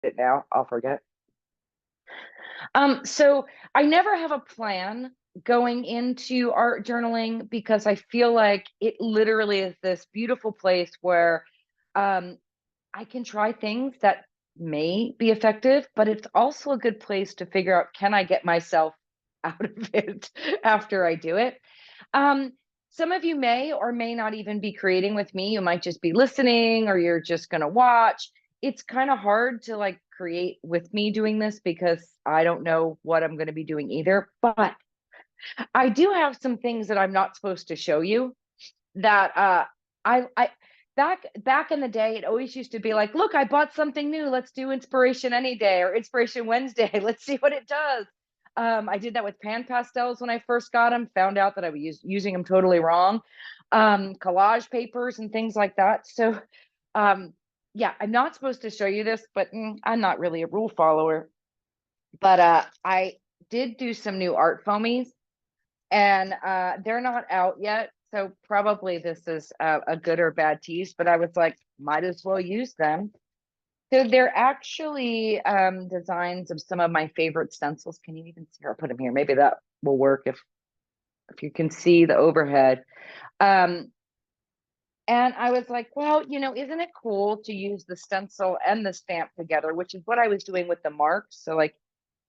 it now. I'll forget. So I never have a plan going into art journaling because I feel like it literally is this beautiful place where um, I can try things that may be effective, but it's also a good place to figure out, can I get myself out of it after I do it? Um, some of you may or may not even be creating with me. You might just be listening or you're just going to watch. It's kind of hard to like create with me doing this because I don't know what I'm going to be doing either. But I do have some things that I'm not supposed to show you that I back in the day, it always used to be like, look, I bought something new. Let's do inspiration any day or inspiration Wednesday. Let's see what it does. I did that with pan pastels when I first got them, found out that I was using them totally wrong. Collage papers and things like that. So yeah, I'm not supposed to show you this, but I'm not really a rule follower. But I did do some new art foamies and they're not out yet. So probably this is a good or bad tease, but I was like, might as well use them. So they're actually designs of some of my favorite stencils. Can you even see? I'll put them here. Maybe that will work if you can see the overhead. Um, and I was like, well, isn't it cool to use the stencil and the stamp together, which is what I was doing with the marks. So like,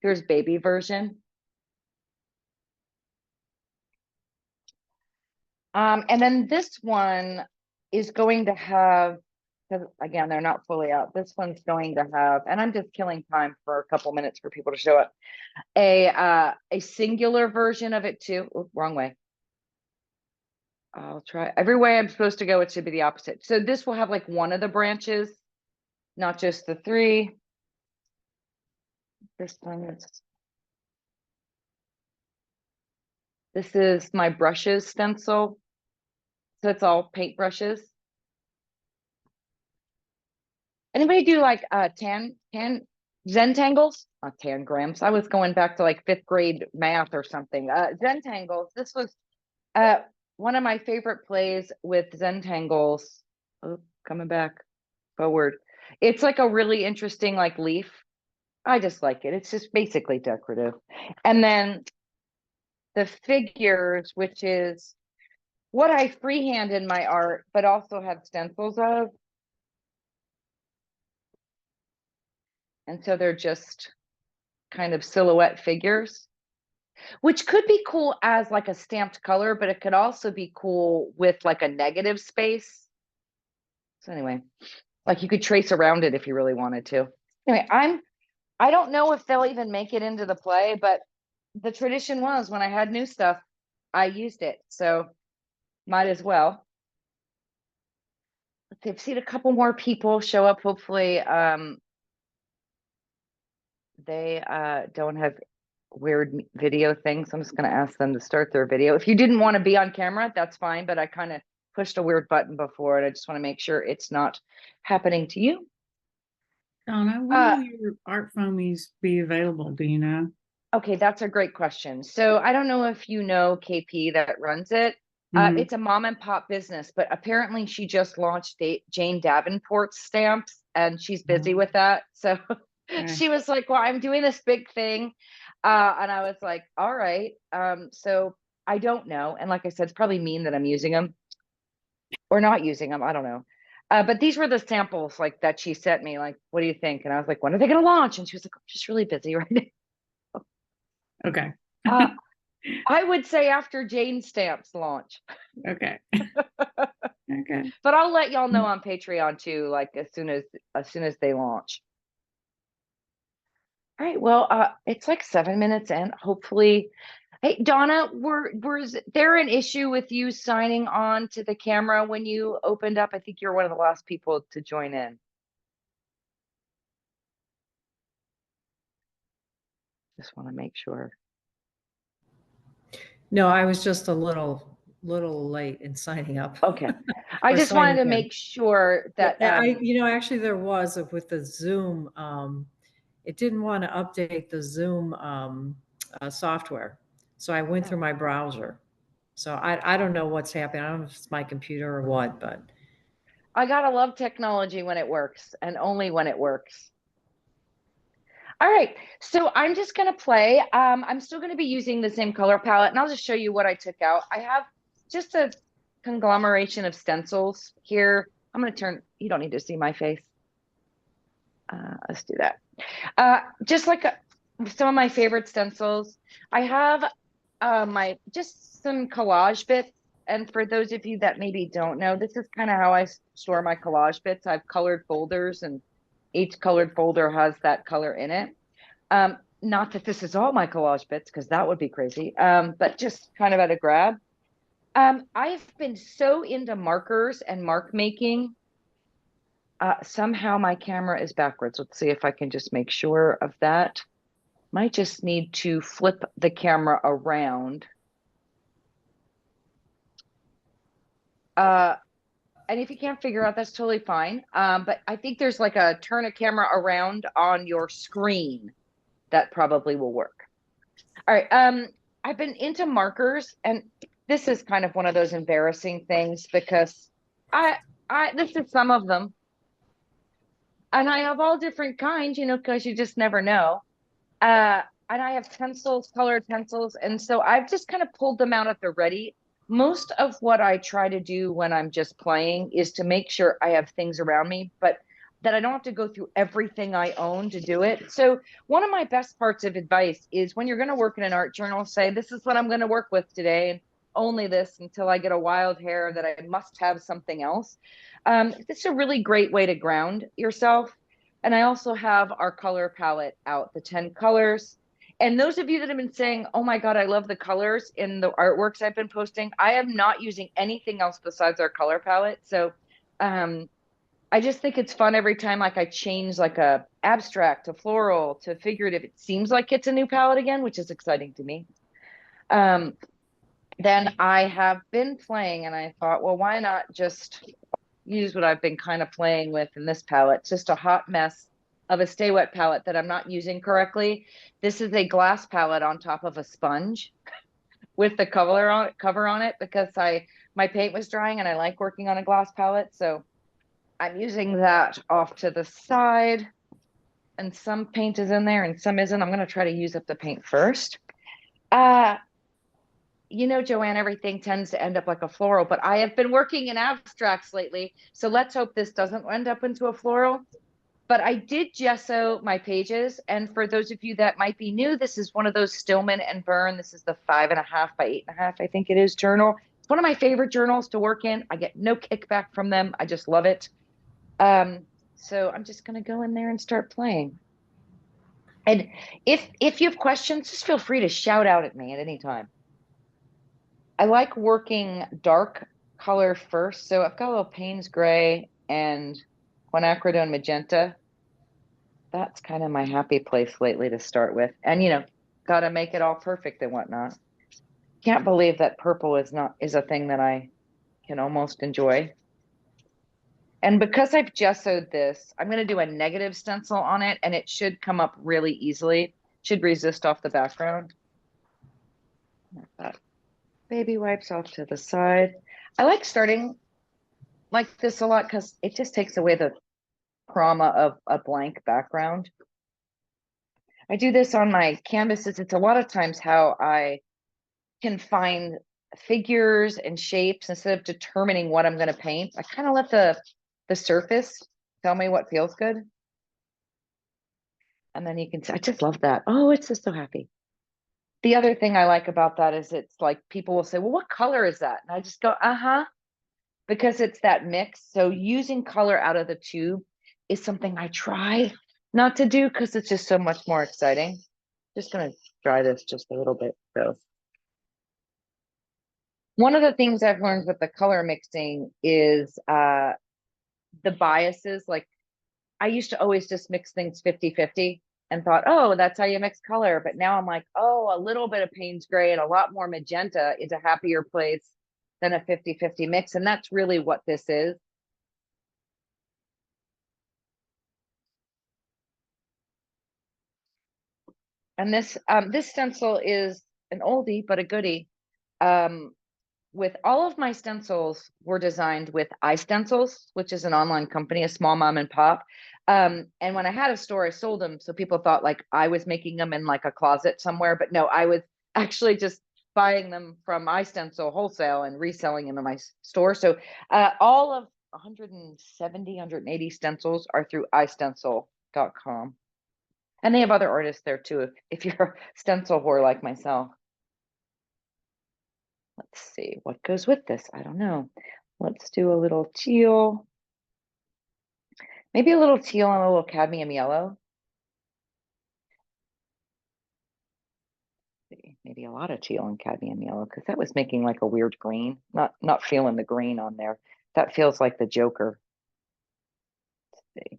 here's baby version. And then this one is going to have, because again, they're not fully out. This one's going to have, and I'm just killing time for a couple minutes for people to show up, a singular version of it too. Ooh, wrong way. I'll try every way I'm supposed to go. It should be the opposite. So this will have like one of the branches, not just the three. This is my brushes stencil. So it's all paint brushes. Anybody do like tan Zentangles? Not tangrams. I was going back to like fifth grade math or something. Zentangles. This was uh one of my favorite plays with Zentangles. Oh, coming back forward. It's like a really interesting like leaf. I just like it. It's just basically decorative. And then the figures, which is what I freehand in my art, but also have stencils of. And so they're just kind of silhouette figures, which could be cool as like a stamped color, but it could also be cool with like a negative space. So anyway, like you could trace around it if you really wanted to. Anyway, I don't know if they'll even make it into the play, but the tradition was when I had new stuff, I used it. So might as well. Let's see, I've seen a couple more people show up. Hopefully, they don't have weird video things. I'm just going to ask them to start their video. If you didn't want to be on camera, that's fine, but I kind of pushed a weird button before and I just want to make sure it's not happening to you. Donna, when will your art foamies be available? Do you know? Okay, that's a great question. So I don't know if you know KP that runs it. It's a mom and pop business, but apparently she just launched Jane Davenport's stamps and she's busy with that. So she was like, well, I'm doing this big thing. And I was like, all right. So I don't know. And like I said, it's probably mean that I'm using them or not using them. I don't know. But these were the samples like that she sent me. Like, what do you think? And I was like, when are they going to launch? And she was like, I'm just really busy right now. Okay. I would say after Jane Stamps launch. Okay. Okay. But I'll let y'all know on Patreon too, like as soon as they launch. All right. Well, it's like 7 minutes in. Hopefully, hey Donna, was there an issue with you signing on to the camera when you opened up? I think you're one of the last people to join in. Just want to make sure. No, I was just a little late in signing up. Okay. I just wanted to make sure that actually there was with the Zoom, it didn't want to update the Zoom software. So I went through my browser. So I don't know what's happening. I don't know if it's my computer or what, but I gotta love technology when it works and only when it works. All right, so I'm just gonna play. I'm still gonna be using the same color palette, and I'll just show you what I took out. I have just a conglomeration of stencils here. I'm gonna turn, you don't need to see my face. Let's do that. Just like some of my favorite stencils. I have my just some collage bits. And for those of you that maybe don't know, this is kind of how I store my collage bits. I've colored folders, and each colored folder has that color in it. Not that this is all my collage bits, because that would be crazy. But just kind of at a grab. I've been so into markers and mark making. Somehow my camera is backwards. Let's see if I can just make sure of that. Might just need to flip the camera around. And if you can't figure out, that's totally fine. But I think there's like a turn a camera around on your screen. That probably will work. All right. I've been into markers, and this is kind of one of those embarrassing things because this is some of them. And I have all different kinds, because you just never know. And I have pencils, colored pencils. And so I've just kind of pulled them out at the ready. Most of what I try to do when I'm just playing is to make sure I have things around me, but that I don't have to go through everything I own to do it. So one of my best parts of advice is when you're going to work in an art journal, say, this is what I'm going to work with today, and only this until I get a wild hair that I must have something else. It's a really great way to ground yourself. And I also have our color palette out, the 10 colors. And those of you that have been saying, oh my God, I love the colors in the artworks I've been posting, I am not using anything else besides our color palette. So I just think it's fun every time like I change like a abstract to floral to figurative. It seems like it's a new palette again, which is exciting to me. Then I have been playing, and I thought, well, why not just use what I've been kind of playing with in this palette? It's just a hot mess of a Stay Wet palette that I'm not using correctly. This is a glass palette on top of a sponge with the cover on it because my paint was drying and I like working on a glass palette. So I'm using that off to the side, and some paint is in there and some isn't. I'm going to try to use up the paint first. Joanne, everything tends to end up like a floral, but I have been working in abstracts lately. So let's hope this doesn't end up into a floral. But I did gesso my pages. And for those of you that might be new, this is one of those Stillman and Byrne. This is the 5.5 by 8.5, I think it is, journal. It's one of my favorite journals to work in. I get no kickback from them. I just love it. So I'm just going to go in there and start playing. And if you have questions, just feel free to shout out at me at any time. I like working dark color first. So I've got a little Payne's gray and quinacridone magenta. That's kind of my happy place lately to start with. And got to make it all perfect and whatnot. Can't believe that purple is a thing that I can almost enjoy. And because I've gessoed this, I'm going to do a negative stencil on it, and it should come up really easily. Should resist off the background. Baby wipes off to the side. I like starting like this a lot because it just takes away the trauma of a blank background. I do this on my canvases. It's a lot of times how I can find figures and shapes instead of determining what I'm going to paint. I kind of let the surface tell me what feels good. And then you can see, I just love that. Oh, it's just so happy. The other thing I like about that is it's like people will say, well, what color is that? And I just go, because it's that mix. So using color out of the tube is something I try not to do because it's just so much more exciting. Just going to try this just a little bit. So one of the things I've learned with the color mixing is the biases. Like I used to always just mix things 50-50 and thought, oh, that's how you mix color. But now I'm like, oh, a little bit of Payne's gray and a lot more magenta is a happier place than a 50-50 mix. And that's really what this is. And this stencil is an oldie, but a goodie. with all of my stencils were designed with iStencils, which is an online company, a small mom and pop. And when I had a store, I sold them. So people thought like I was making them in like a closet somewhere, but no, I was actually just buying them from iStencil wholesale and reselling them in my store. So all of 170, 180 stencils are through iStencil.com. And they have other artists there too, if you're a stencil whore like myself. Let's see what goes with this. I don't know. Let's do a little teal. Maybe a little teal and a little cadmium yellow. Maybe a lot of teal and cadmium yellow, because that was making like a weird green. Not feeling the green on there. That feels like the Joker. Let's see.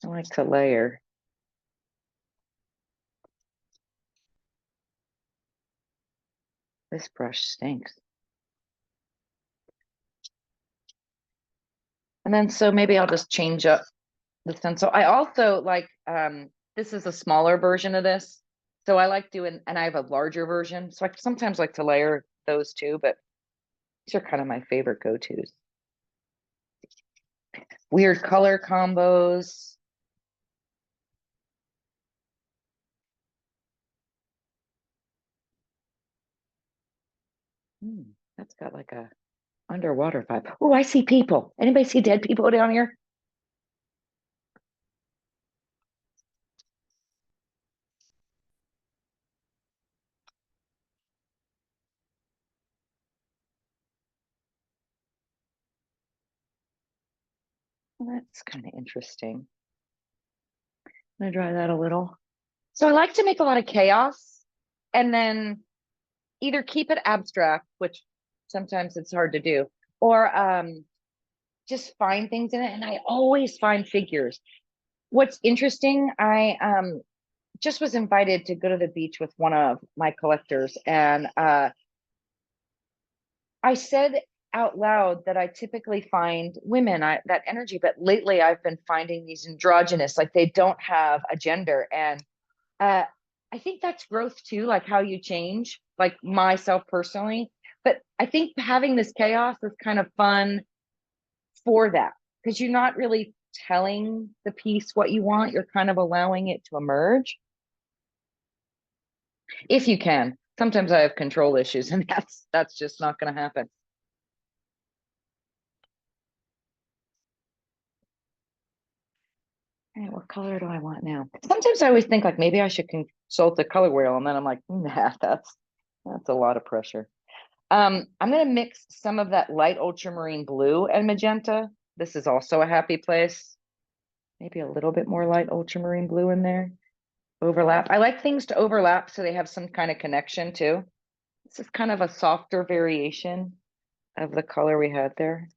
I like to layer. This brush stinks. And then so maybe I'll just change up the stencil. I also like, this is a smaller version of this. So I like doing, and I have a larger version. So I sometimes like to layer those two, but these are kind of my favorite go-tos. Weird color combos. That's got like a underwater vibe. Oh, I see people. Anybody see dead people down here? Well, that's kind of interesting. I'm gonna dry that a little. So I like to make a lot of chaos and then either keep it abstract, which sometimes it's hard to do, or just find things in it. And I always find figures. What's interesting, I just was invited to go to the beach with one of my collectors, and I said out loud that I typically find women that energy, but lately I've been finding these androgynous, like they don't have a gender. And I think that's growth too, like how you change, like myself personally. But I think having this chaos is kind of fun for that, because you're not really telling the piece what you want, you're kind of allowing it to emerge. If you can. Sometimes I have control issues, and that's just not going to happen. All right, what color do I want now? Sometimes I always think like maybe I should consult the color wheel, and then I'm like, nah, that's a lot of pressure. I'm gonna mix some of that light ultramarine blue and magenta. This is also a happy place. Maybe a little bit more light ultramarine blue in there. Overlap. I like things to overlap so they have some kind of connection too. This is kind of a softer variation of the color we had there.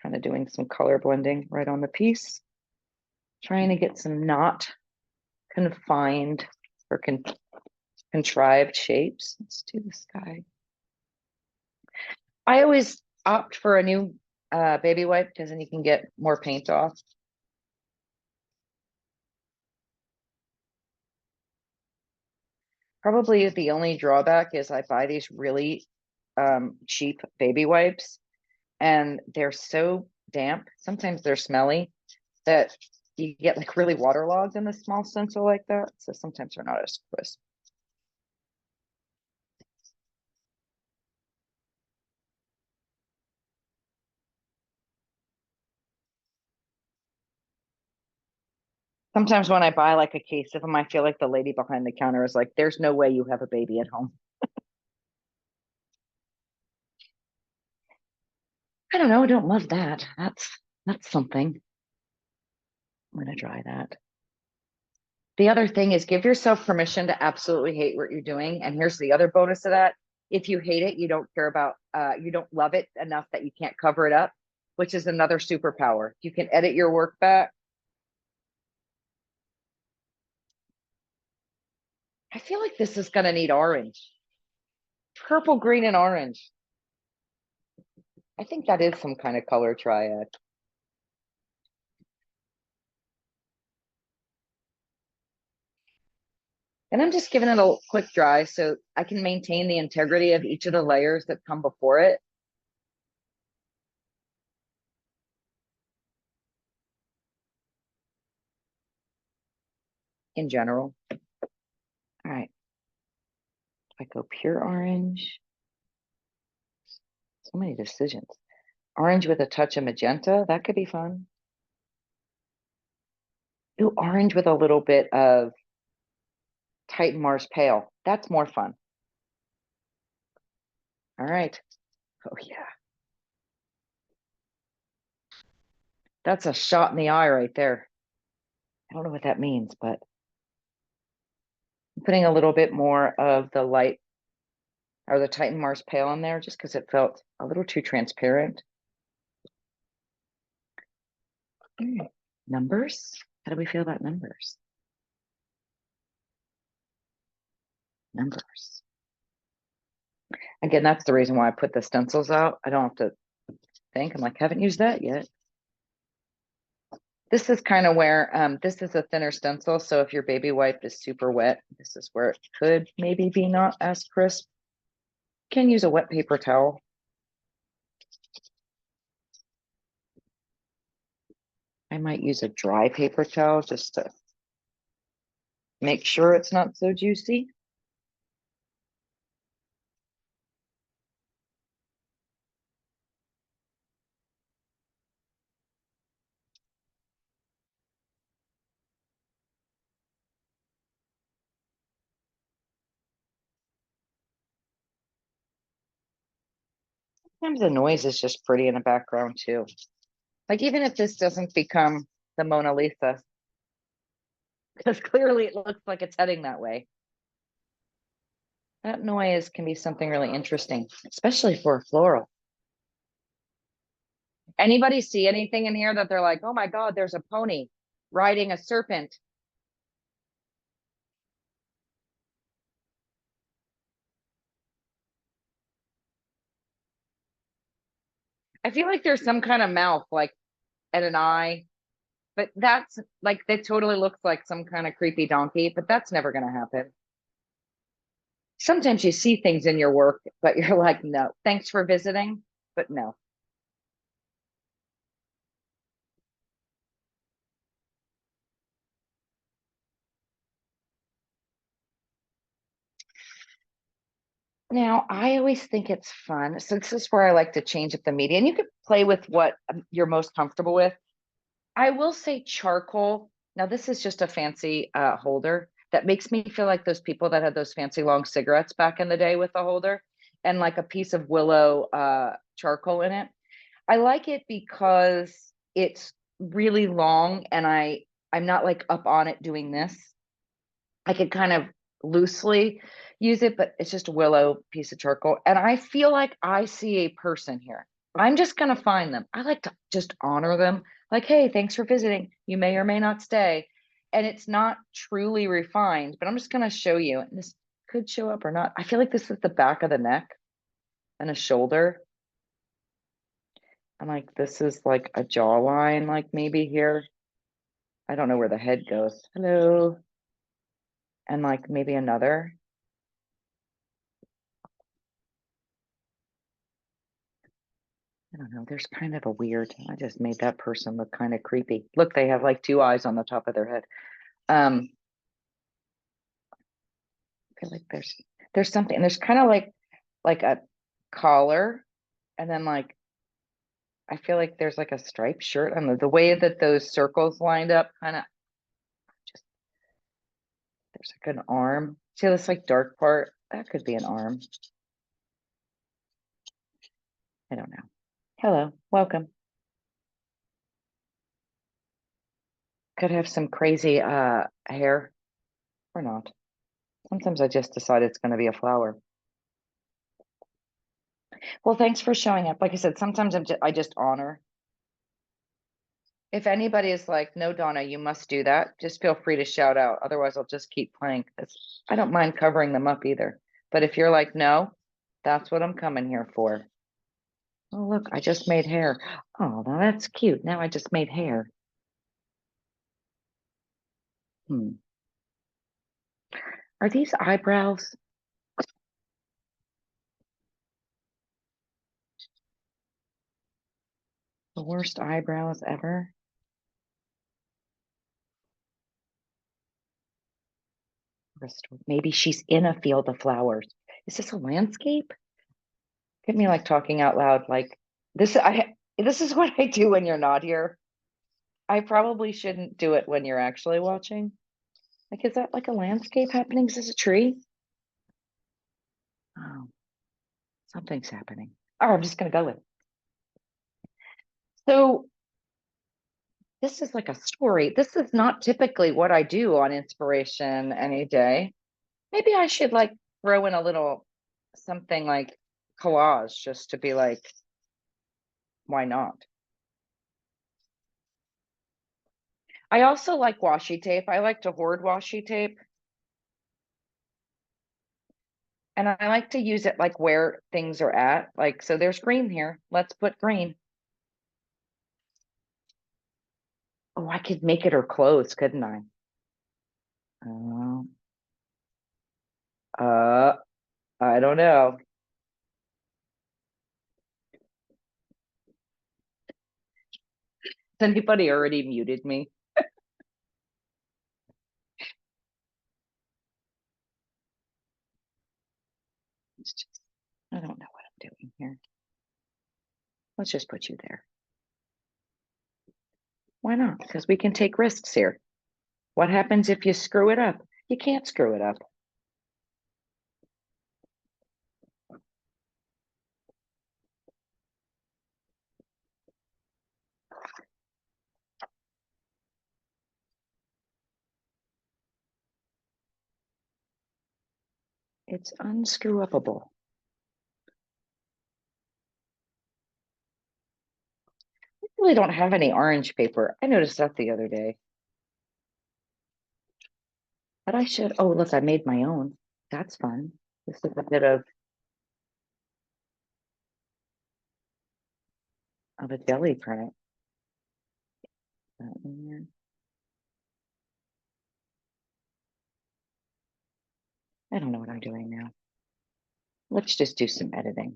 Kind of doing some color blending right on the piece. Trying to get some not confined or contrived shapes. Let's do the sky. I always opt for a new baby wipe because then you can get more paint off. Probably the only drawback is I buy these really cheap baby wipes, and they're so damp. Sometimes they're smelly that you get like really waterlogged in a small stencil like that. So sometimes they're not as crisp. Sometimes when I buy like a case of them, I feel like the lady behind the counter is like, there's no way you have a baby at home. I don't know. I don't love that. That's something. I'm gonna try that. The other thing is give yourself permission to absolutely hate what you're doing. And here's the other bonus of that. If you hate it, you don't care about, you don't love it enough that you can't cover it up, which is another superpower. You can edit your work back. I feel like this is gonna need orange. Purple, green, and orange. I think that is some kind of color triad. And I'm just giving it a quick dry so I can maintain the integrity of each of the layers that come before it. In general. All right. I go pure orange. So many decisions. Orange with a touch of magenta. That could be fun. Ooh, orange with a little bit of Titan Mars Pale. That's more fun. All right. Oh, yeah. That's a shot in the eye right there. I don't know what that means, but I'm putting a little bit more of the light or the Titan Mars Pale in there just because it felt a little too transparent. Numbers? How do we feel about numbers? Numbers. Again, that's the reason why I put the stencils out. I don't have to think. I'm like, haven't used that yet. This is kind of where, this is a thinner stencil. So if your baby wipe is super wet, this is where it could maybe be not as crisp. You can use a wet paper towel. I might use a dry paper towel just to make sure it's not so juicy. Sometimes the noise is just pretty in the background too. Like even if this doesn't become the Mona Lisa, because clearly it looks like it's heading that way. That noise can be something really interesting, especially for a floral. Anybody see anything in here that they're like, oh my God, there's a pony riding a serpent? I feel like there's some kind of mouth, like, and an eye, but that's like, that totally looks like some kind of creepy donkey, but that's never going to happen. Sometimes you see things in your work, but you're like, no, thanks for visiting, but no. Now, I always think it's fun. So this is where I like to change up the media, and you could play with what you're most comfortable with. I will say charcoal. Now, this is just a fancy holder that makes me feel like those people that had those fancy long cigarettes back in the day with the holder and like a piece of willow charcoal in it. I like it because it's really long and I'm not like up on it doing this. I could kind of loosely use it, but it's just a willow piece of charcoal. And I feel like I see a person here. I'm just going to find them. I like to just honor them. Like, hey, thanks for visiting. You may or may not stay. And it's not truly refined, but I'm just going to show you. And this could show up or not. I feel like this is the back of the neck and a shoulder. And like, this is like a jawline, like maybe here. I don't know where the head goes. Hello. And like maybe another. I don't know. There's kind of a weird, I just made that person look kind of creepy. Look, they have like two eyes on the top of their head. I feel like there's something, there's kind of like a collar, and then like I feel like there's like a striped shirt. I don't know, the way that those circles lined up, kind of just there's like an arm. See this like dark part? That could be an arm. I don't know. Hello, welcome. Could have some crazy hair or not. Sometimes I just decide it's going to be a flower. Well, thanks for showing up. Like I said, sometimes I just honor. If anybody is like, no, Donna, you must do that, just feel free to shout out. Otherwise, I'll just keep playing because I don't mind covering them up either. But if you're like, no, that's what I'm coming here for. Oh, look, I just made hair. Oh, now that's cute. Now I just made hair. Are these eyebrows? The worst eyebrows ever? Maybe she's in a field of flowers. Is this a landscape? Get me like talking out loud, like this is what I do when you're not here. I probably shouldn't do it when you're actually watching. Like, is that like a landscape happening? Is this a tree? Oh, something's happening. Oh, I'm just gonna go with it. So this is like a story. This is not typically what I do on inspiration any day. Maybe I should like throw in a little something like collage just to be like, why not? I also like washi tape. I like to hoard washi tape. And I like to use it like where things are at. Like, so there's green here. Let's put green. Oh, I could make it her clothes, couldn't I? Uh, uh, I don't know. Has anybody already muted me? It's just, I don't know what I'm doing here. Let's just put you there. Why not? Because we can take risks here. What happens if you screw it up? You can't screw it up. It's unscrew upable. I really don't have any orange paper. I noticed that the other day. But I should, oh, look, I made my own. That's fun. This is a bit of a jelly print. That in there. I don't know what I'm doing now. Let's just do some editing.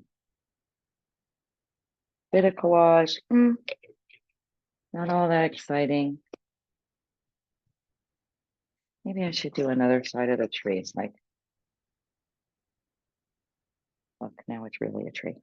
Bit of collage. Not all that exciting. Maybe I should do another side of the tree. It's like, look, now it's really a tree.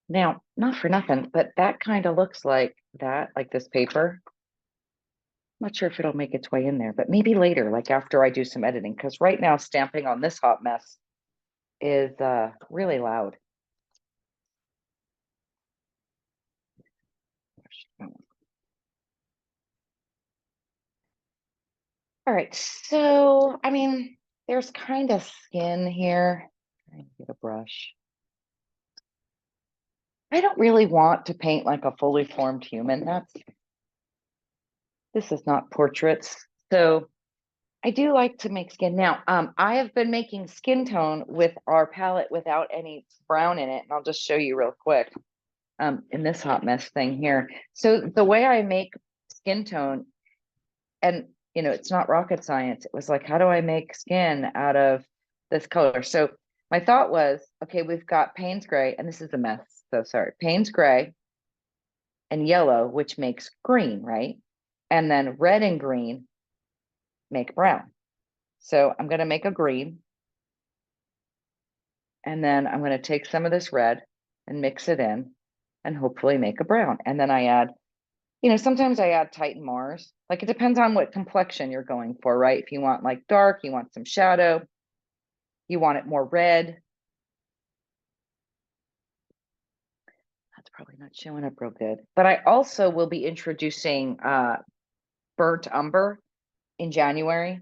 Now, not for nothing, but that kind of looks like that, like this paper. I'm not sure if it'll make its way in there, but maybe later, like after I do some editing, because right now stamping on this hot mess is really loud. All right, so I mean, there's kind of skin here. Try and get a brush. I don't really want to paint like a fully formed human. This is not portraits. So I do like to make skin. Now, I have been making skin tone with our palette without any brown in it. And I'll just show you real quick in this hot mess thing here. So the way I make skin tone, and it's not rocket science. It was like, how do I make skin out of this color? So my thought was, okay, we've got Payne's gray, and this is a mess. So sorry, Payne's gray and yellow, which makes green, right? And then red and green make brown. So I'm going to make a green. And then I'm going to take some of this red and mix it in and hopefully make a brown. And then I add, sometimes I add Titan Mars. Like it depends on what complexion you're going for, right? If you want like dark, you want some shadow, you want it more red. That's probably not showing up real good. But I also will be introducing burnt umber in January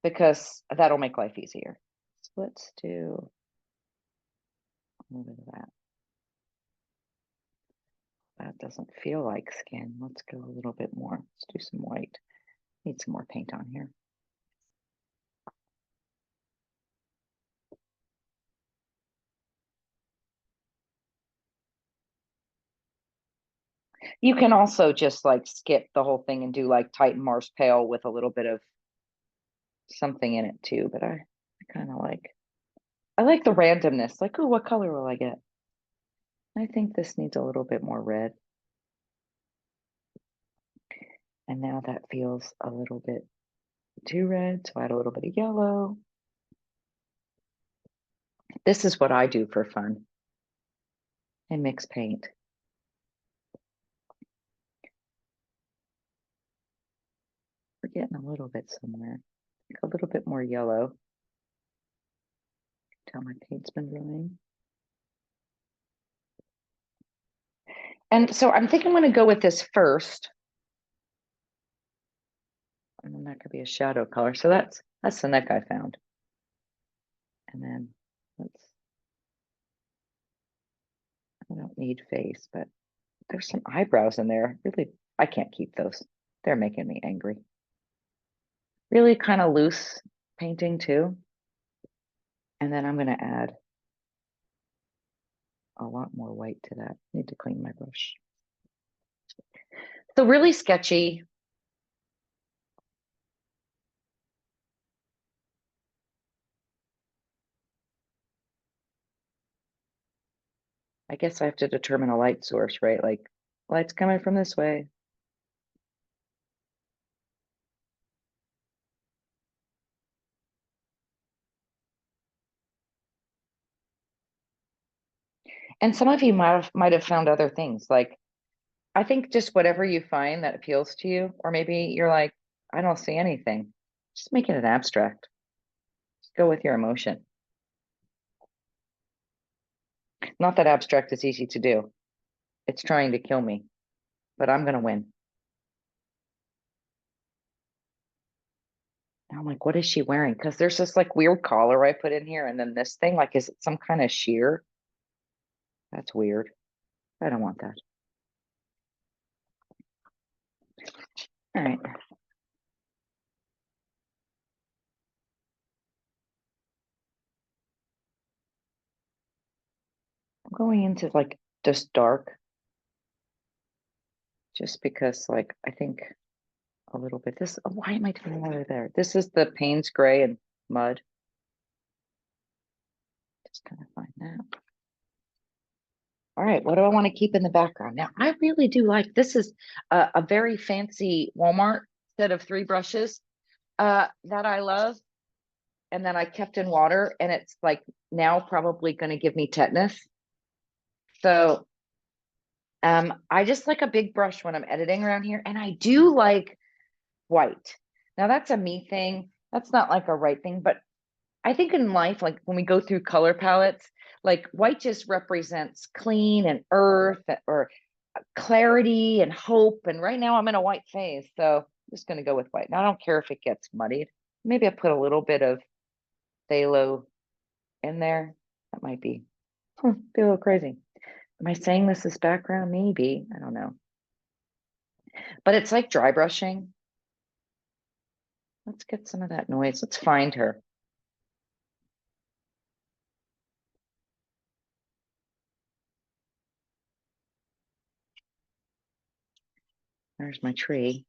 because that'll make life easier. So let's do a little bit of that. That doesn't feel like skin. Let's go a little bit more. Let's do some white. Need some more paint on here. You can also just like skip the whole thing and do like Titan Mars Pale with a little bit of something in it too, but I kind of I like the randomness. Like, oh, what color will I get? I think this needs a little bit more red. And now that feels a little bit too red, so add a little bit of yellow. This is what I do for fun. And mix paint. We're getting a little bit somewhere. A little bit more yellow. Tell my paint's been drying. And so I'm thinking I'm going to go with this first. And then that could be a shadow color. So that's the neck I found. And then I don't need face, but there's some eyebrows in there. Really, I can't keep those. They're making me angry. Really kind of loose painting too. And then I'm going to add a lot more white to that. Need to clean my brush. So really sketchy. I guess I have to determine a light source, right? Like light's coming from this way. And some of you might have found other things. Like I think just whatever you find that appeals to you, or maybe you're like, I don't see anything. Just make it an abstract. Just go with your emotion. Not that abstract is easy to do. It's trying to kill me, but I'm gonna win. And I'm like, what is she wearing? Because there's this like weird collar I put in here, and then this thing, like, is it some kind of sheer? That's weird. I don't want that. All right. I'm going into like just dark. Just because like I think a little bit this, oh, why am I doing water there? This is the Payne's Gray and Mud. Just gonna find that. All right, what do I want to keep in the background? Now, I really do like, this is a very fancy Walmart set of 3 brushes that I love. And then I kept in water, and it's like now probably going to give me tetanus. So I just like a big brush when I'm editing around here. And I do like white. Now that's a me thing. That's not like a right thing, but I think in life, like when we go through color palettes, like white just represents clean and earth or clarity and hope. And right now I'm in a white phase, so I'm just going to go with white. Now I don't care if it gets muddied. Maybe I put a little bit of phthalo in there. That might be a little crazy. Am I saying this is background? Maybe. I don't know. But it's like dry brushing. Let's get some of that noise. Let's find her. There's my tree.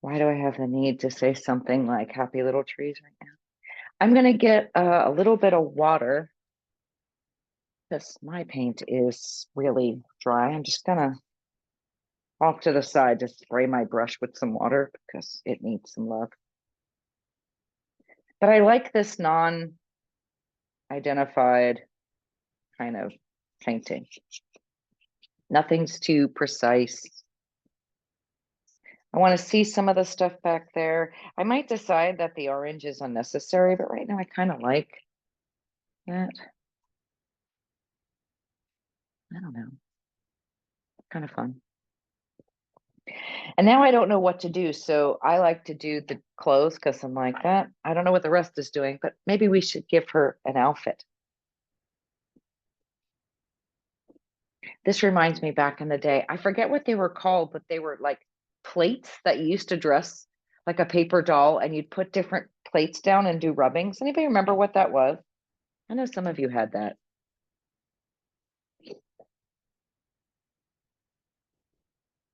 Why do I have the need to say something like happy little trees right now? I'm going to get a little bit of water because my paint is really dry. I'm just going to off to the side to spray my brush with some water because it needs some love. But I like this non-identified kind of painting. Nothing's too precise. I want to see some of the stuff back there. I might decide that the orange is unnecessary, but right now I kind of like that. I don't know. Kind of fun. And now I don't know what to do. So I like to do the clothes because I'm like that. I don't know what the rest is doing, but maybe we should give her an outfit. This reminds me back in the day. I forget what they were called, but they were like plates that you used to dress like a paper doll, and you'd put different plates down and do rubbings. Anybody remember what that was? I know some of you had that.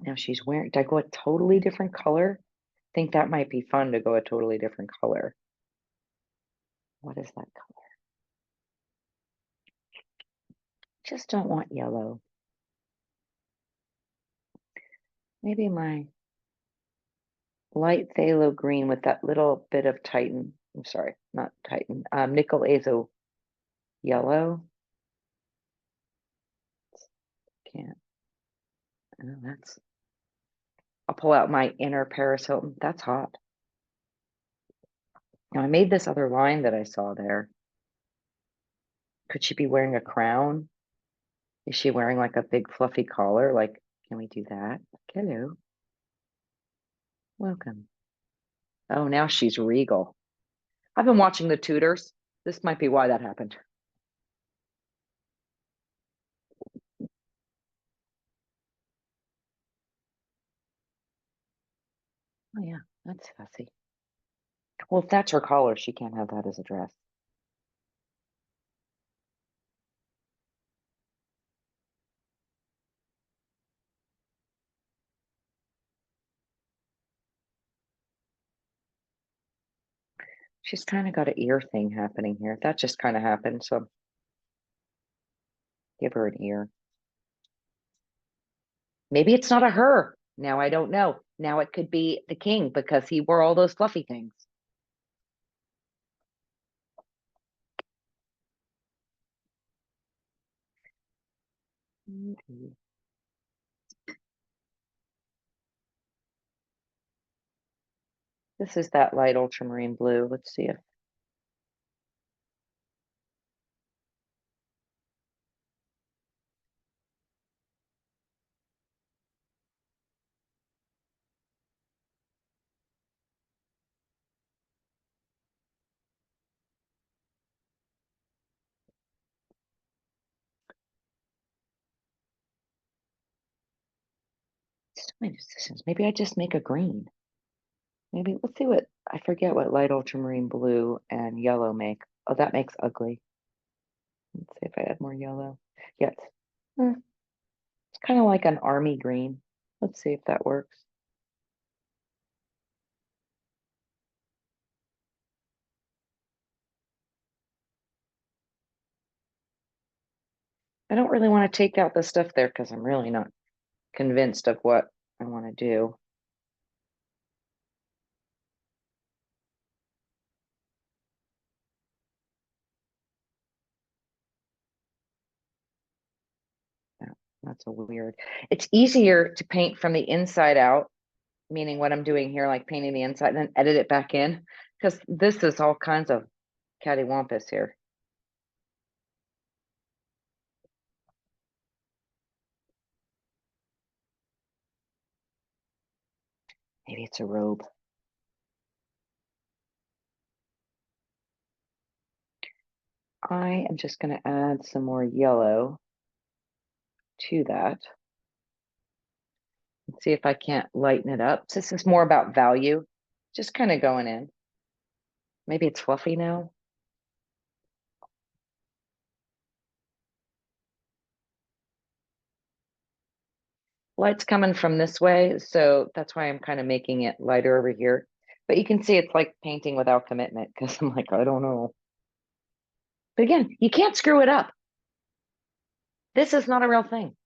Now she's wearing, did I go a totally different color? I think that might be fun to go a totally different color. What is that color? Just don't want yellow. Maybe my light phthalo green with that little bit of Titan. I'm sorry, not Titan. Nickel azo yellow. Can't. Oh, that's. I'll pull out my inner Paris Hilton. That's hot. Now I made this other line that I saw there. Could she be wearing a crown? Is she wearing like a big fluffy collar? Like, can we do that? Hello. Welcome. Oh, now she's regal. I've been watching the Tudors. This might be why that happened. Oh yeah, that's fussy. Well, if that's her collar, she can't have that as a dress. She's kind of got an ear thing happening here. That just kind of happened, so give her an ear. Maybe it's not a her. Now I don't know. Now it could be the king because he wore all those fluffy things. Okay. This is that light ultramarine blue. Let's see if so many decisions. Maybe I just make a green. Maybe let's see what I forget what light ultramarine blue and yellow make. Oh, that makes ugly. Let's see if I add more yellow. Yes. It's kind of like an army green. Let's see if that works. I don't really want to take out the stuff there because I'm really not convinced of what I want to do. Yeah, that's a weird. It's easier to paint from the inside out, meaning what I'm doing here, like painting the inside and then edit it back in, because this is all kinds of cattywampus here. Maybe it's a robe. I am just going to add some more yellow to that. And see if I can't lighten it up. This is more about value, just kind of going in. Maybe it's fluffy now. Light's coming from this way, so that's why I'm kind of making it lighter over here. But you can see it's like painting without commitment because I'm like, I don't know. But again, you can't screw it up. This is not a real thing.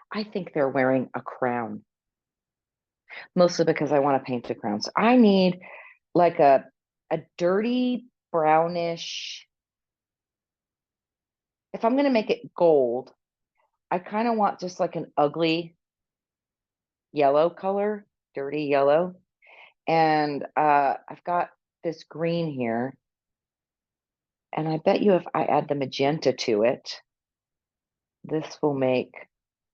I think they're wearing a crown, mostly because I want to paint the crown. So I need like a dirty brownish. If I'm going to make it gold, I kind of want just like an ugly yellow color, dirty yellow. And I've got this green here. And I bet you if I add the magenta to it, this will make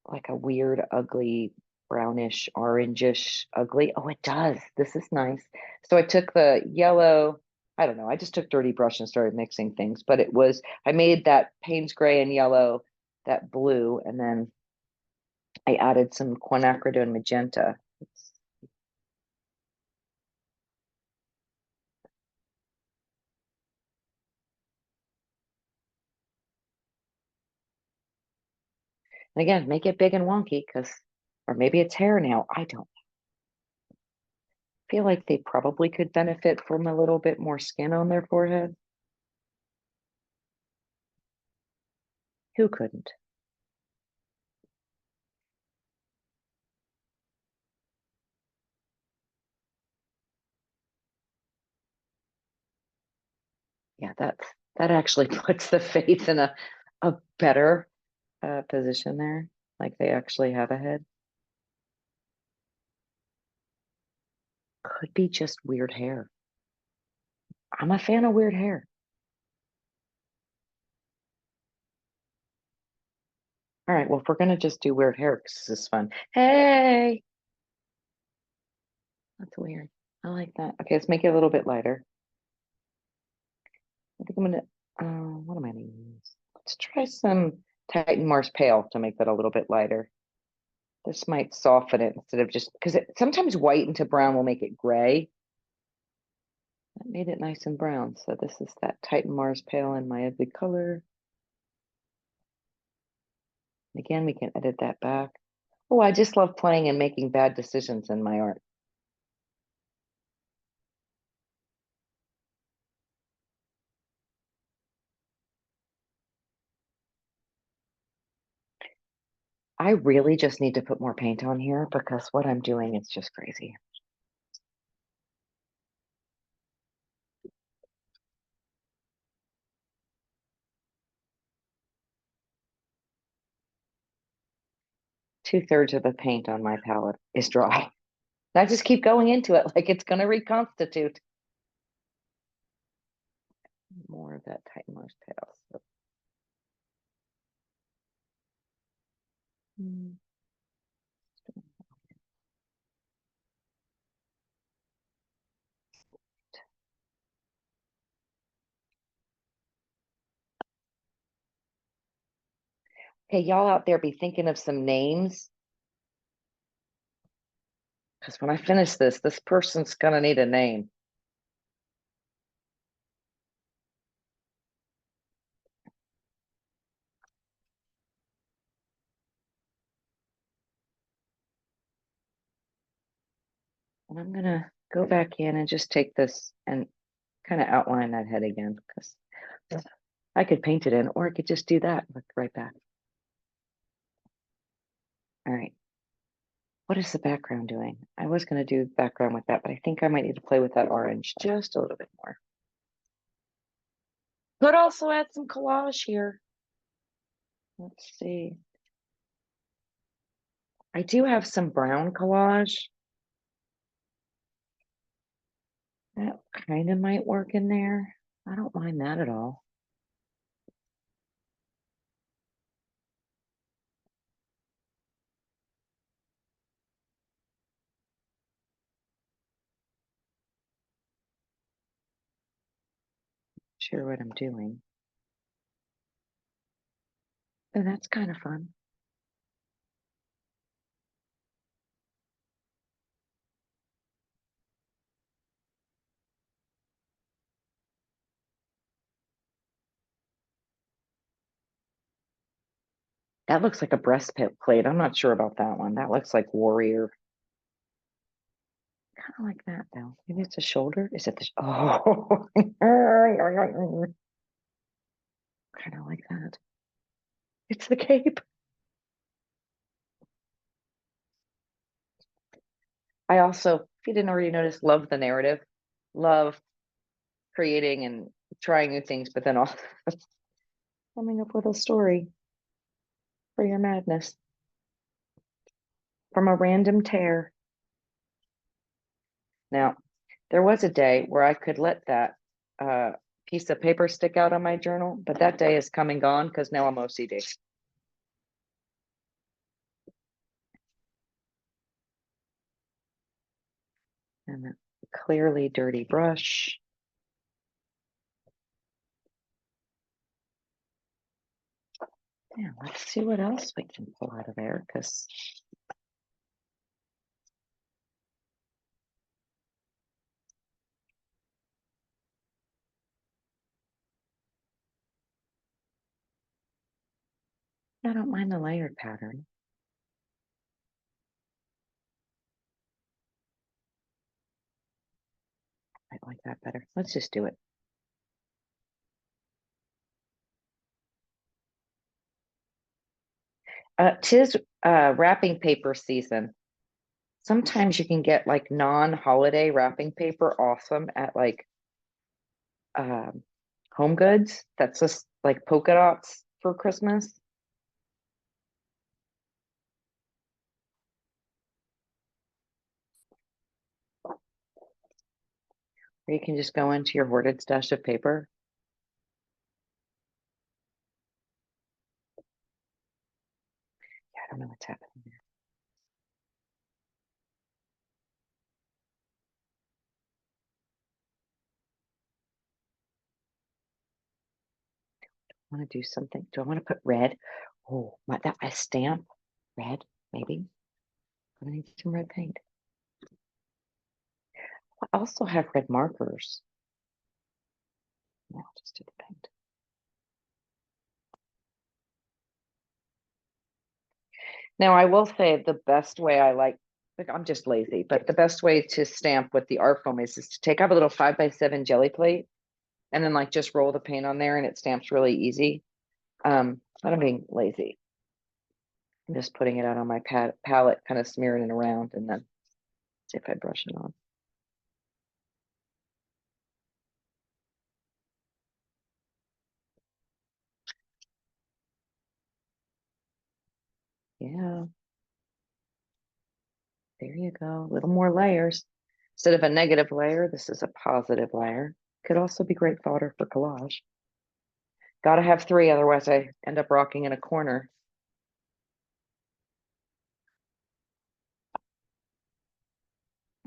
like a weird, ugly, brownish, orangish, ugly. Oh, it does. This is nice. So I took the yellow, I don't know. I just took dirty brush and started mixing things, but I made that Payne's gray and yellow, that blue, and then I added some quinacridone magenta. And again, make it big and wonky or maybe it's hair now. I don't feel like they probably could benefit from a little bit more skin on their forehead. Who couldn't? Yeah, that actually puts the face in a better position there. Like they actually have a head. Could be just weird hair. I'm a fan of weird hair. All right, well, if we're gonna just do weird hair, because this is fun. Hey, that's weird. I like that. Okay, let's make it a little bit lighter. I think I'm gonna, what am I gonna use? Let's try some Titan Mars Pale to make that a little bit lighter. This might soften it instead of just, because sometimes white into brown will make it gray. That made it nice and brown. So this is that Titan Mars Pale in my ugly color. Again, we can edit that back. Oh, I just love playing and making bad decisions in my art. I really just need to put more paint on here because what I'm doing is just crazy. Two-thirds of the paint on my palette is dry. I just keep going into it like it's going to reconstitute. More of that Titan Mars Pale. So. Okay, y'all out there be thinking of some names. Because when I finish this person's going to need a name. And I'm going to go back in and just take this and kind of outline that head again because I could paint it in or I could just do that. Look right back. All right. What is the background doing? I was going to do background with that, but I think I might need to play with that orange just a little bit more. Could also add some collage here. Let's see. I do have some brown collage. That kind of might work in there. I don't mind that at all. Sure what I'm doing. Oh, that's kind of fun. That looks like a breastplate. I'm not sure about that one. That looks like warrior. Kind of like that though. Maybe it's a shoulder. Is it the oh kind of like that. It's the cape. I also, if you didn't already notice, love the narrative. Love creating and trying new things, but then also coming up with a story for your madness from a random tear. Now, there was a day where I could let that piece of paper stick out on my journal, but that day is come and gone because now I'm OCD. And a clearly dirty brush. Yeah, let's see what else we can pull out of there, because I don't mind the layered pattern. I like that better. Let's just do it. Tis wrapping paper season. Sometimes you can get like non-holiday wrapping paper awesome at like Home Goods. That's just like polka dots for Christmas. Or you can just go into your hoarded stash of paper. Yeah, I don't know what's happening there. I want to do something. Do I want to put red? Oh, that my stamp red, maybe. I'm gonna need some red paint. I also have red markers. No, I'll just do the paint. Now, I will say the best way I like I'm just lazy, but the best way to stamp with the art foam is to take up a little 5x7 jelly plate and then like just roll the paint on there and it stamps really easy. But I'm being lazy. I'm just putting it out on my palette, kind of smearing it around, and then see if I brush it on. Yeah. There you go. A little more layers. Instead of a negative layer, this is a positive layer. Could also be great fodder for collage. Gotta have three, otherwise I end up rocking in a corner.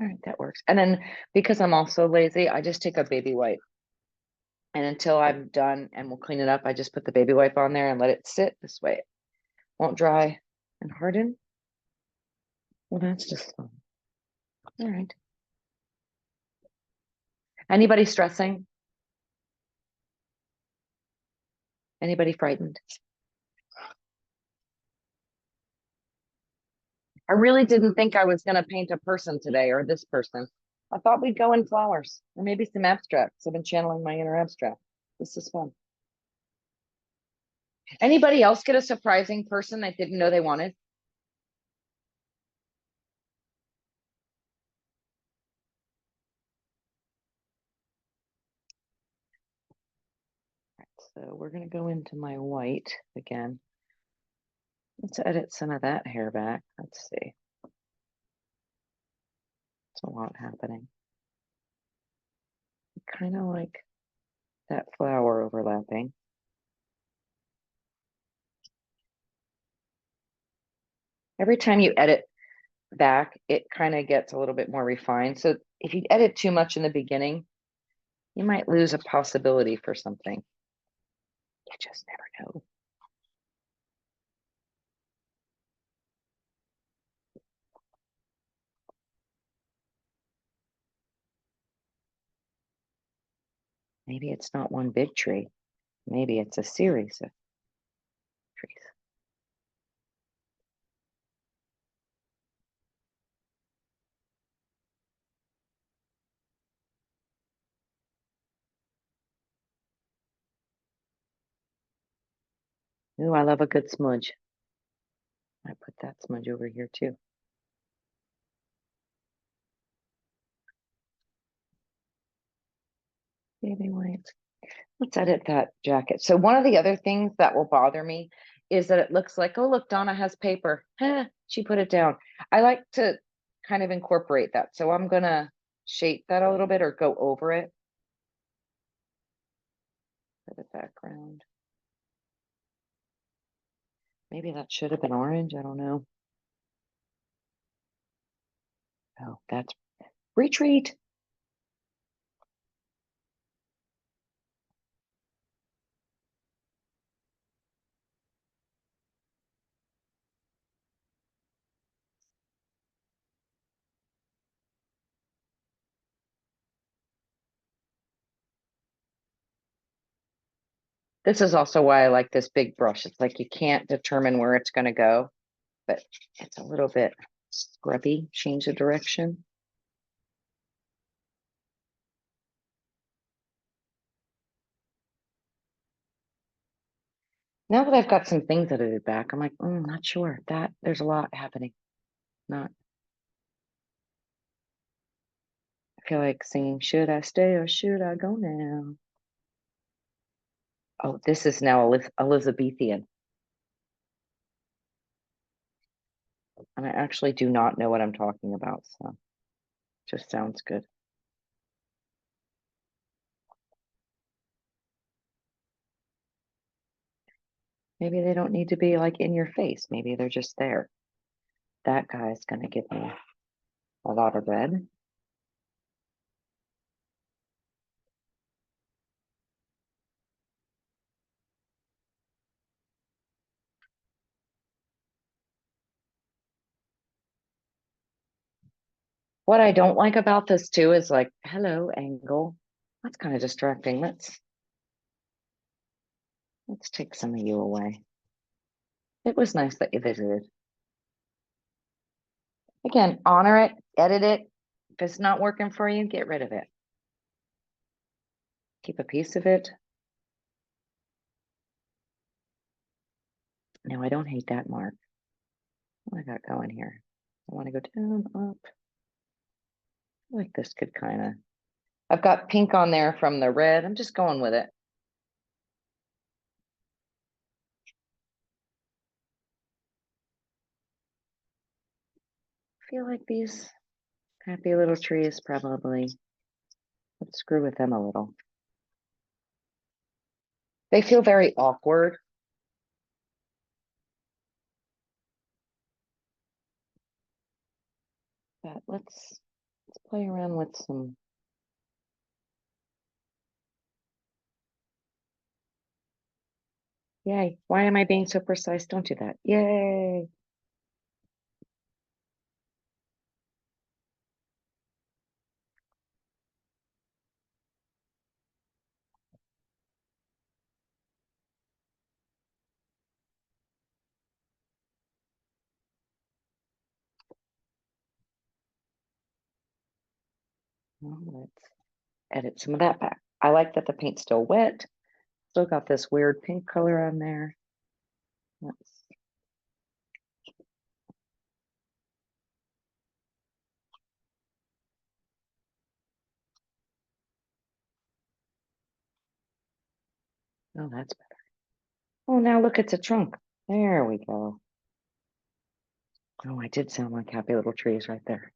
All right, that works. And then because I'm also lazy, I just take a baby wipe. And until I'm done and we'll clean it up, I just put the baby wipe on there and let it sit this way. It won't dry and harden. Well, that's just fun. All right. Anybody stressing? Anybody frightened? I really didn't think I was going to paint a person today or this person. I thought we'd go in flowers or maybe some abstracts. I've been channeling my inner abstract. This is fun. Anybody else get a surprising person they didn't know they wanted? So we're going to go into my white again. Let's edit some of that hair back. Let's see. It's a lot happening. Kind of like that flower overlapping. Every time you edit back, it kind of gets a little bit more refined. So if you edit too much in the beginning, you might lose a possibility for something. You just never know. Maybe it's not one big tree. Maybe it's a series of trees. Ooh, I love a good smudge. I put that smudge over here too. Baby white. Let's edit that jacket. So one of the other things that will bother me is that it looks like, oh, look, Donna has paper. She put it down. I like to kind of incorporate that. So I'm going to shape that a little bit or go over it for the background. Maybe that should have been orange. I don't know. Oh, that's retreat. This is also why I like this big brush. It's like you can't determine where it's gonna go, but it's a little bit scrubby, change the direction. Now that I've got some things edited back, I'm like, not sure that there's a lot happening. Not, I feel like singing, should I stay or should I go now? Oh, this is now Elizabethan. And I actually do not know what I'm talking about, so just sounds good. Maybe they don't need to be like in your face. Maybe they're just there. That guy's gonna give me a lot of red. What I don't like about this too is like, hello, angle. That's kind of distracting. Let's take some of you away. It was nice that you visited. Again, honor it, edit it. If it's not working for you, get rid of it. Keep a piece of it. No, I don't hate that mark. What I got going here? I want to go down, up. I like this could kind of. I've got pink on there from the red. I'm just going with it. I feel like these happy little trees probably, let's screw with them a little. They feel very awkward. But let's play around with some. Yay. Why am I being so precise? Don't do that. Yay. Well, let's edit some of that back. I like that the paint's still wet. Still got this weird pink color on there. Let's, oh, that's better. Oh, now look, it's a trunk. There we go. Oh, I did sound like happy little trees right there.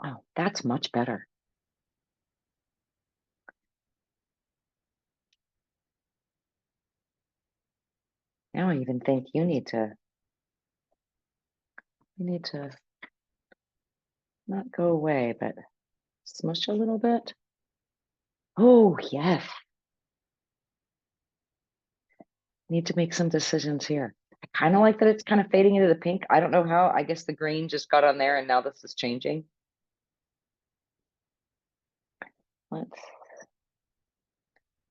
Oh, that's much better. Now I even think you need to not go away, but smush a little bit. Oh, yes. Need to make some decisions here. I kind of like that it's kind of fading into the pink. I don't know how. I guess the green just got on there and now this is changing. Let's,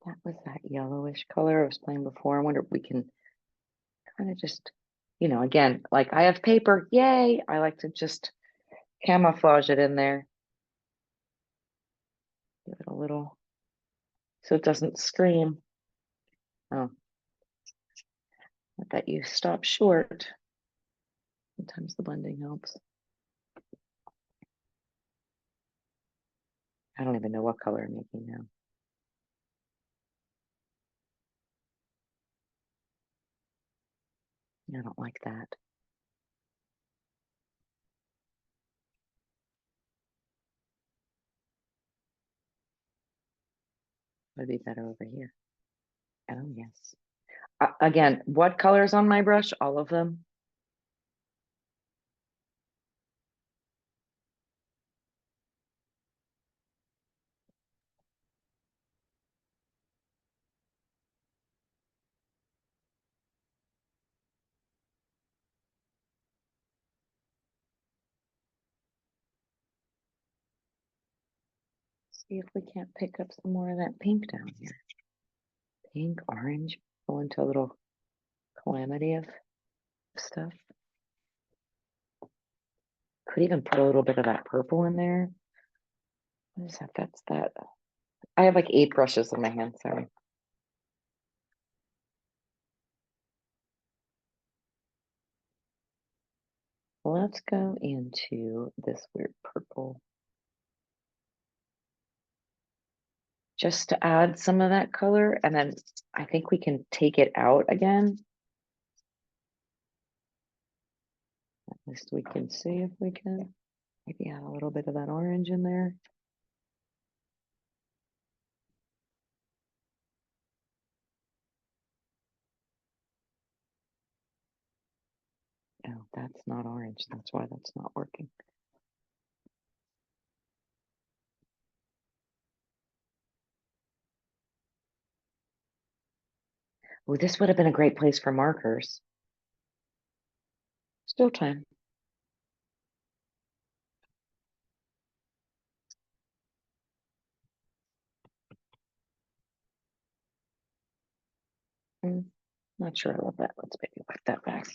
that was that yellowish color I was playing before. I wonder if we can kind of just, again, like I have paper. Yay. I like to just camouflage it in there. Give it a little, so it doesn't scream. Oh, I bet you stop short. Sometimes the blending helps. I don't even know what color I'm making now. I don't like that. Would be better over here. Oh, yes. Again, what colors on my brush? All of them. See if we can't pick up some more of that pink down here. Pink, orange, go into a little calamity of stuff. Could even put a little bit of that purple in there. What is that? That's that. I have like 8 brushes in my hand, sorry. Let's go into this weird purple. Just to add some of that color, and then I think we can take it out again. At least we can see if we can. Maybe add a little bit of that orange in there. Oh, that's not orange. That's why that's not working. Oh, this would have been a great place for markers. Still time. Not sure I love that. Let's maybe put that back.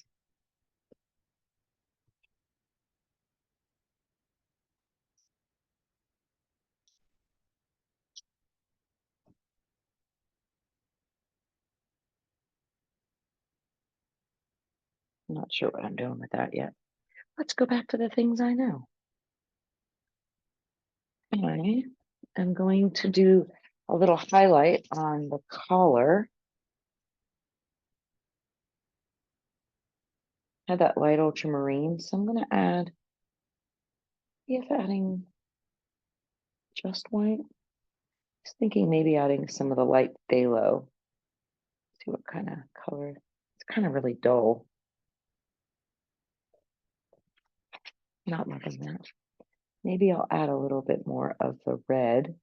I'm not sure what I'm doing with that yet. Let's go back to the things I know. I am going to do a little highlight on the collar. Had that light ultramarine, so I'm going to add, if adding just white. I was thinking maybe adding some of the light phthalo. See what kind of color. It's kind of really dull. Not loving that. Maybe I'll add a little bit more of the red,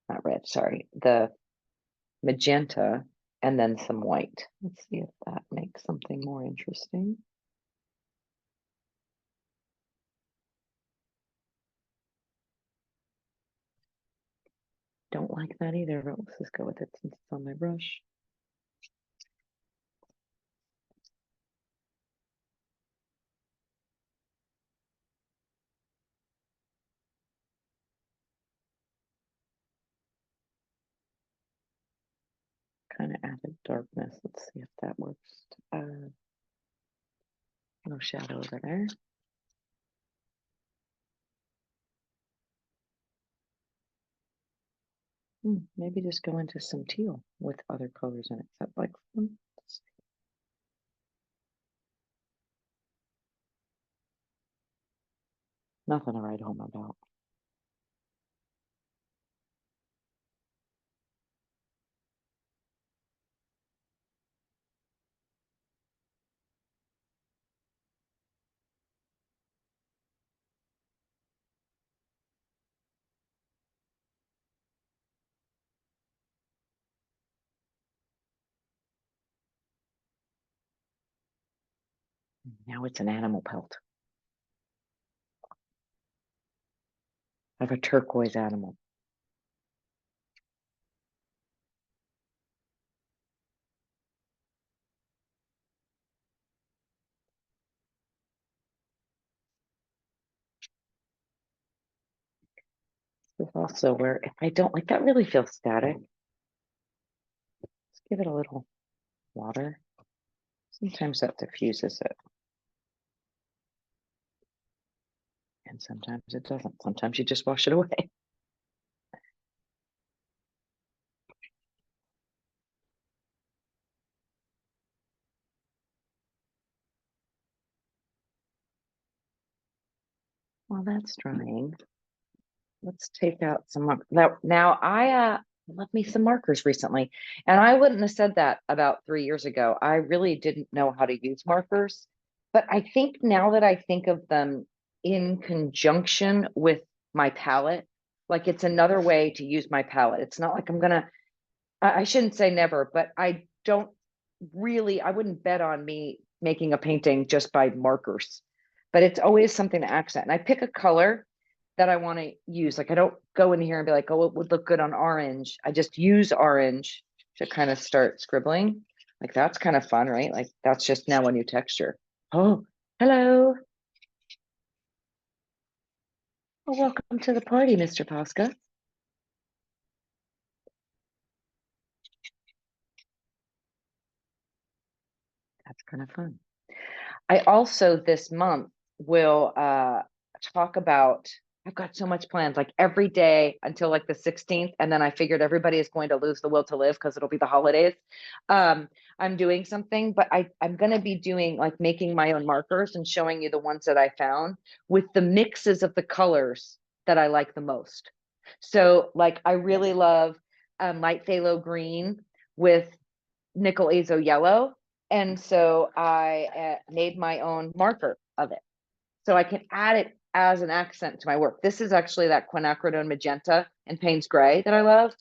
not red, sorry, the magenta, and then some white. Let's see if that makes something more interesting. Don't like that either, but let's just go with it since it's on my brush. Kind of added darkness. Let's see if that works. No shadow over there. Maybe just go into some teal with other colors in it. Is that like fun? Nothing to write home about. Now it's an animal pelt. I have a turquoise animal. This is also where if I don't like that really feels static. Let's give it a little water. Sometimes that diffuses it. And sometimes it doesn't. Sometimes you just wash it away. While that's drying, let's take out some. Now I left me some markers recently, and I wouldn't have said that about 3 years ago. I really didn't know how to use markers, but I think now that I think of them in conjunction with my palette, like it's another way to use my palette. It's not like I'm gonna. I shouldn't say never, but I don't really. I wouldn't bet on me making a painting just by markers, but it's always something to accent. And I pick a color. that I want to use. Like I don't go in here and be like, oh, it would look good on orange. I just use orange to kind of start scribbling. Like that's kind of fun, right? Like that's just now a new texture. Oh, hello. Well, welcome to the party, Mr. Posca. That's kind of fun. I also this month will talk about, I've got so much plans like every day until like the 16th. And then I figured everybody is going to lose the will to live because it'll be the holidays. I'm doing something, but I'm going to be doing like making my own markers and showing you the ones that I found with the mixes of the colors that I like the most. So like I really love light phthalo green with nickel azo yellow. And so I made my own marker of it. So I can add it as an accent to my work. This is actually that quinacridone magenta and Payne's gray that I love.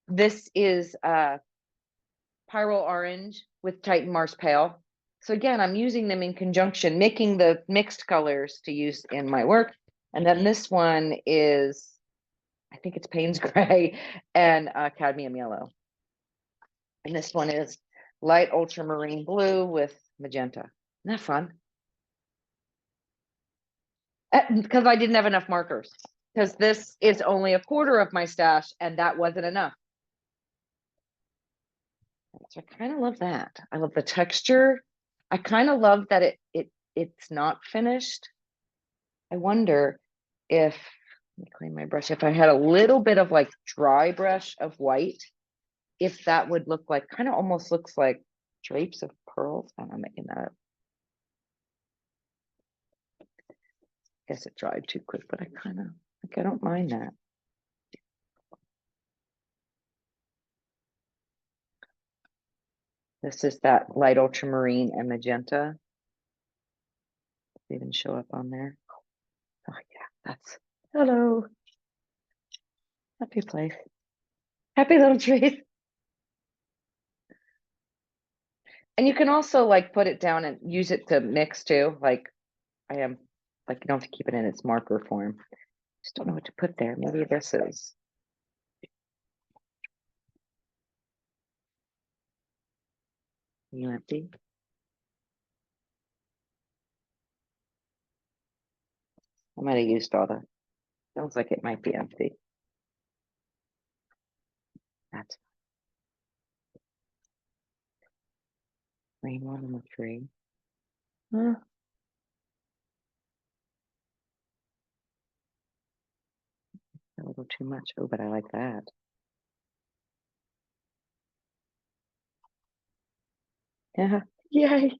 This is pyrrole orange with Titan Mars pale. So again, I'm using them in conjunction, making the mixed colors to use in my work. And then this one is, I think it's Payne's gray and cadmium yellow. And this one is light ultramarine blue with magenta. Isn't that fun? Because I didn't have enough markers. Because this is only a quarter of my stash, and that wasn't enough. So I kind of love that. I love the texture. I kind of love that it's not finished. I wonder if, let me clean my brush, if I had a little bit of like dry brush of white, if that would look like, kind of almost looks like drapes of pearls. I'm making that up. Guess it dried too quick, but I kind of like, I don't mind that. This is that light ultramarine and magenta. They even show up on there. Oh yeah, that's, hello. Happy place. Happy little trees. And you can also like put it down and use it to mix too. Like I am, like you don't have to keep it in its marker form. Just don't know what to put there. Maybe this is. You empty? I might have used all the, sounds like it might be empty. That's rainbow on the tree. Huh. A little too much. Oh, but I like that. Yeah. Yay.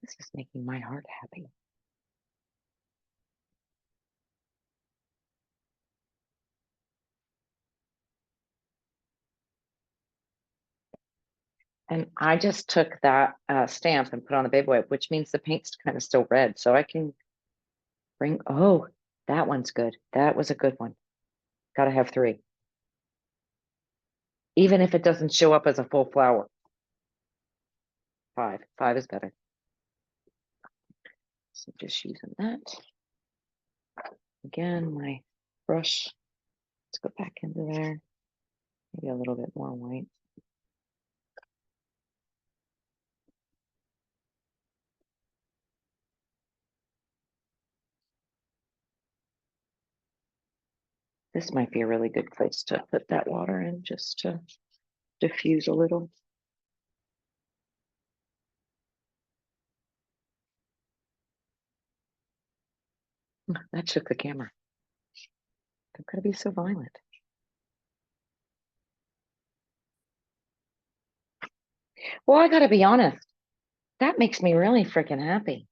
This is making my heart happy. And I just took that stamp and put on the baby wipe, which means the paint's kind of still red. So I can bring, oh, that one's good. That was a good one. Gotta have 3. Even if it doesn't show up as a full flower. 5. 5 is better. So just using that. Again, my brush. Let's go back into there. Maybe a little bit more white. This might be a really good place to put that water in just to diffuse a little. That shook the camera. I'm gonna be so violent. Well, I gotta be honest. That makes me really freaking happy.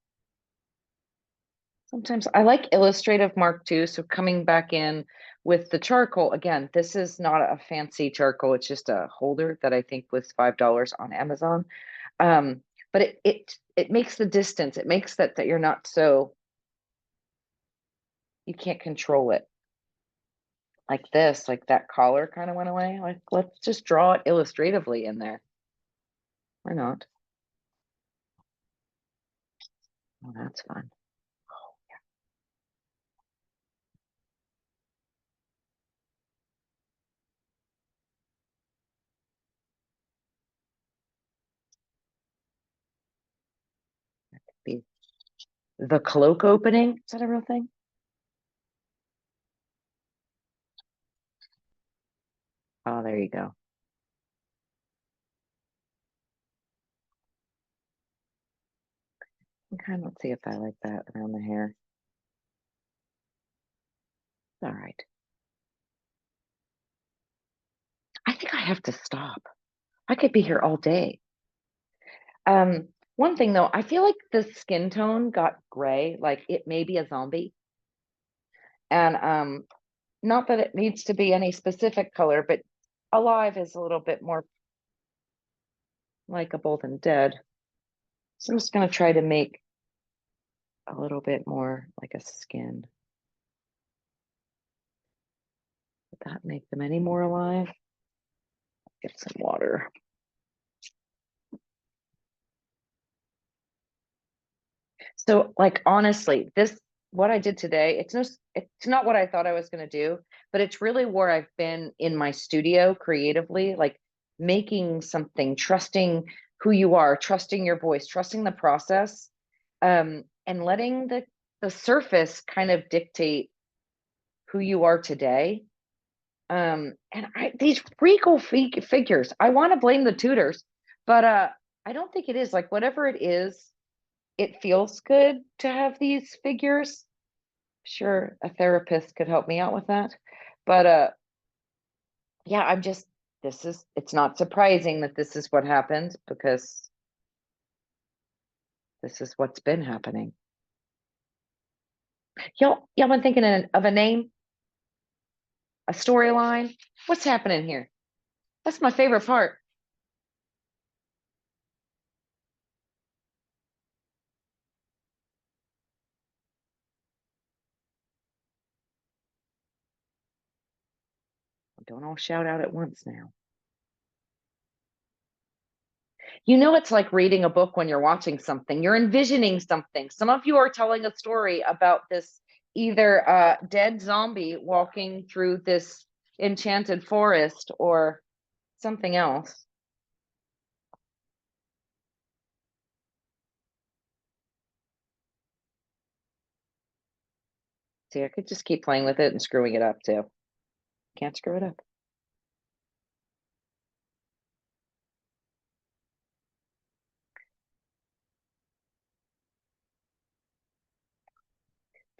Sometimes I like illustrative mark too. So coming back in with the charcoal, again, this is not a fancy charcoal. It's just a holder that I think was $5 on Amazon. But it makes the distance. It makes that you're not so, you can't control it. like this, like that collar kind of went away. Like, let's just draw it illustratively in there. Why not? Oh, that's fun. Be the cloak opening. Is that a real thing? Oh, there you go. Okay, let's see if I like that around the hair. All right. I think I have to stop. I could be here all day. One thing though, I feel like the skin tone got gray, like it may be a zombie. And not that it needs to be any specific color, but alive is a little bit more likable than dead. So I'm just gonna try to make a little bit more like a skin. Would that make them any more alive? Get some water. So like honestly, this what I did today, it's not what I thought I was going to do, but it's really where I've been in my studio creatively, like making something, trusting who you are, trusting your voice, trusting the process, and letting the surface kind of dictate who you are today. And these regal figures, I want to blame the tutors, but I don't think it is. Like whatever it is, it feels good to have these figures. Sure, a therapist could help me out with that. But yeah, it's not surprising that this is what happened because this is what's been happening. Y'all been thinking of a name, a storyline? What's happening here? That's my favorite part. Don't all shout out at once now. You know, it's like reading a book when you're watching something. You're envisioning something. Some of you are telling a story about this either dead zombie walking through this enchanted forest or something else. See, I could just keep playing with it and screwing it up too. Can't screw it up.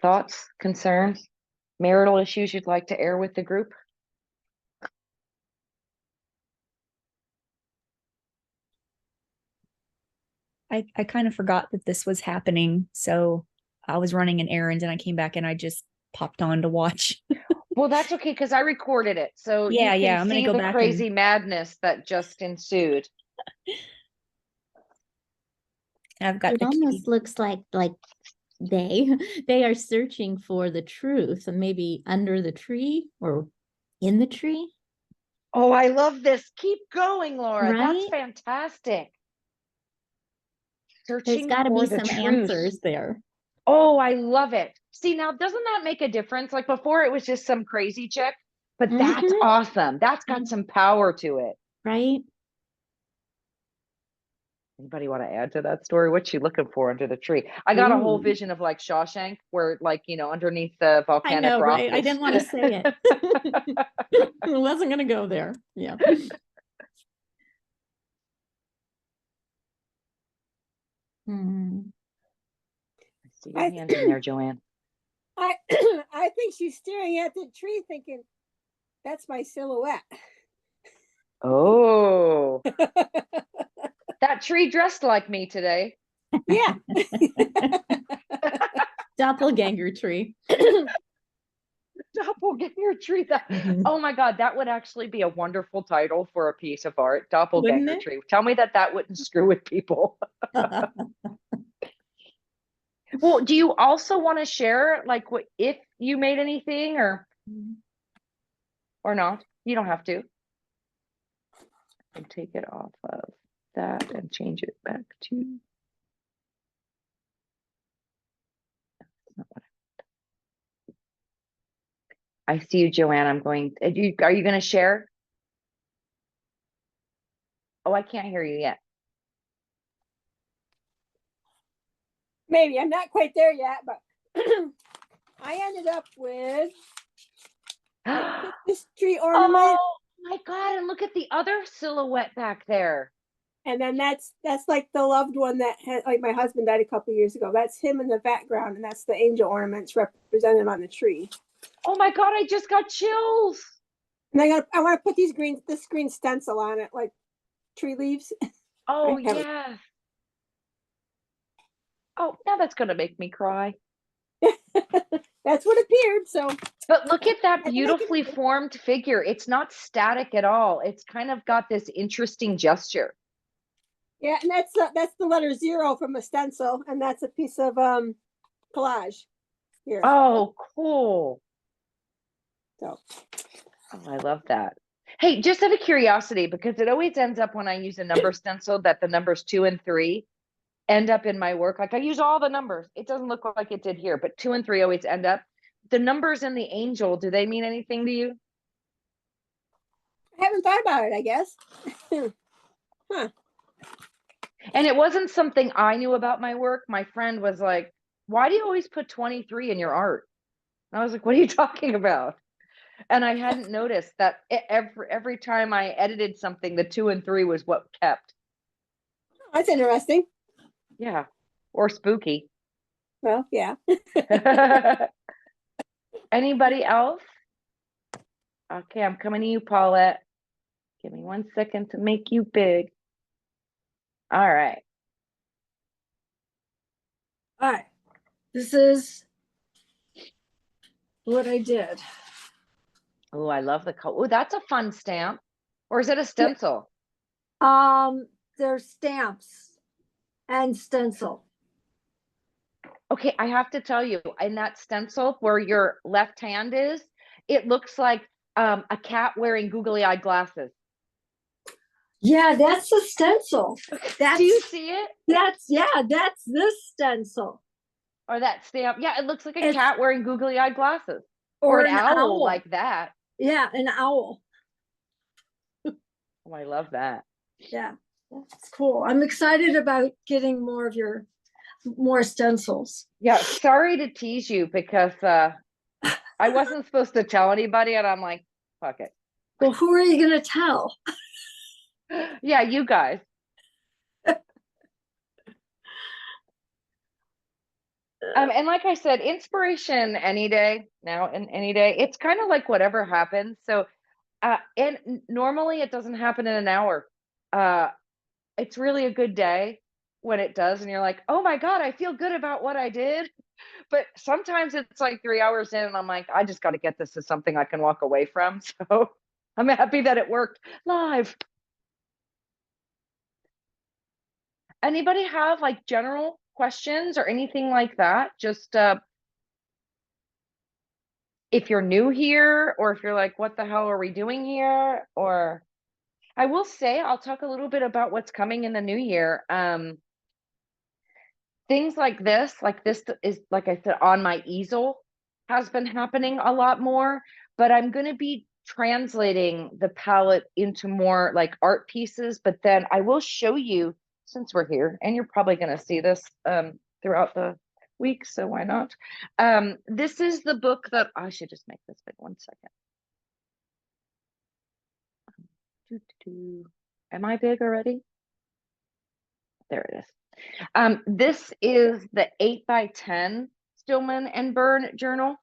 Thoughts, concerns, marital issues you'd like to air with the group? I kind of forgot that this was happening. So I was running an errand and I came back and I just popped on to watch. Well, that's okay because I recorded it. So Yeah, you can I'm gonna see go the back crazy madness that just ensued. and I've got It the key. almost looks like they they are searching for the truth, and maybe under the tree or in the tree. Oh, I love this. Keep going, Laura. That's Right? fantastic. There's Searching got to for be the some truth. answers there. Oh, I love it. See, now doesn't that make a difference? Like before it was just some crazy chick, but that's Mhm. awesome. That's got some power to it. Right? Anybody want to add to that story? What's she looking for under the tree? I got a whole Ooh. vision of like Shawshank, where like, you know, underneath the I volcanic know, rock right? I is- didn't want to say it. I wasn't going to go there. Yeah. Hmm. I see your hand in there, Joanne. I I think she's staring at the tree thinking, that's my silhouette. Oh, that tree dressed like me today. Yeah. Doppelganger tree. Doppelganger tree. Mhm. Oh my God, that would actually be a wonderful title for a piece of art. Doppelganger Wouldn't it? tree. Tell me that wouldn't screw with people. Well, do you also want to share like what if you made anything or or not. You don't have to. And take it off of that and change it back to. That's not what I see you, Joanne. I'm going. Are you going to share? Oh, I can't hear you yet. Maybe I'm not quite there yet, but I ended up with this tree ornament, Oh my God. And look at the other silhouette back there. and then that's like the loved one that had, like, my husband died a couple years ago. That's him in the background, and that's the angel ornaments represented on the tree. Oh my God, I just got chills. And I want to put this green stencil on it, like tree leaves. Oh, I haven't- yeah. Oh, now that's going to make me cry. That's what appeared. So But look at that I think I can- beautifully formed figure. It's not static at all. It's kind of got this interesting gesture. yeah, and that's the letter 0 from a stencil, and that's a piece of collage here. Oh, cool. So Oh, I love that. Hey, just out of curiosity, because it always ends up when I use a number stencil that the numbers 2 and 3 end up in my work. Like I use all the numbers. It doesn't look like it did here, but 2 and 3 always end up. The numbers in the angel, do they mean anything to you? I haven't thought about it, I guess. Huh. And it wasn't something I knew about my work. My friend was like, why do you always put 23 in your art? And I was like, what are you talking about? And I hadn't noticed that every time I edited something, the 2 and 3 was what kept. That's interesting. Yeah. Or spooky. Well, yeah. Anybody else? Okay, I'm coming to you, Paulette. Give me 1 second to make you big. All right. All right. This is what I did. Oh, I love the color. Oh, that's a fun stamp. Or is it a stencil? They're stamps and stencil. Okay, I have to tell you, in that stencil where your left hand is, it looks like a cat wearing googly-eyed glasses. Yeah, that's a stencil. Do you see it? That's this stencil. Or that stamp? Yeah, it looks like a It's- cat wearing googly-eyed glasses. Or an an owl owl. like that. Yeah, an owl. Oh, I love that. Yeah, that's cool. I'm excited about getting more stencils. Yeah, sorry to tease you because I wasn't supposed to tell anybody, and I'm like, fuck it. Well, who are you gonna tell? Yeah, you guys. And like I said, inspiration any day now and any day. It's kind of like whatever happens. So, and normally it doesn't happen in an hour. It's really a good day when it does, and you're like, oh my God, I feel good about what I did. But sometimes it's like 3 hours in, and I'm like, I just got to get this to something I can walk away from. So I'm happy that it worked live. Anybody have like general questions or anything like that? Just if you're new here, or if you're like, what the hell are we doing here? Or I will say, I'll talk a little bit about what's coming in the new year. Things like this is, like I said, on my easel has been happening a lot more, but I'm going to be translating the palette into more like art pieces. But then I will show you, since we're here, and you're probably going to see this throughout the week, so why not? This is the book that I should just make this big. 1 second. Am I big already? There it is. This is the 8x10 Stillman and Byrne journal.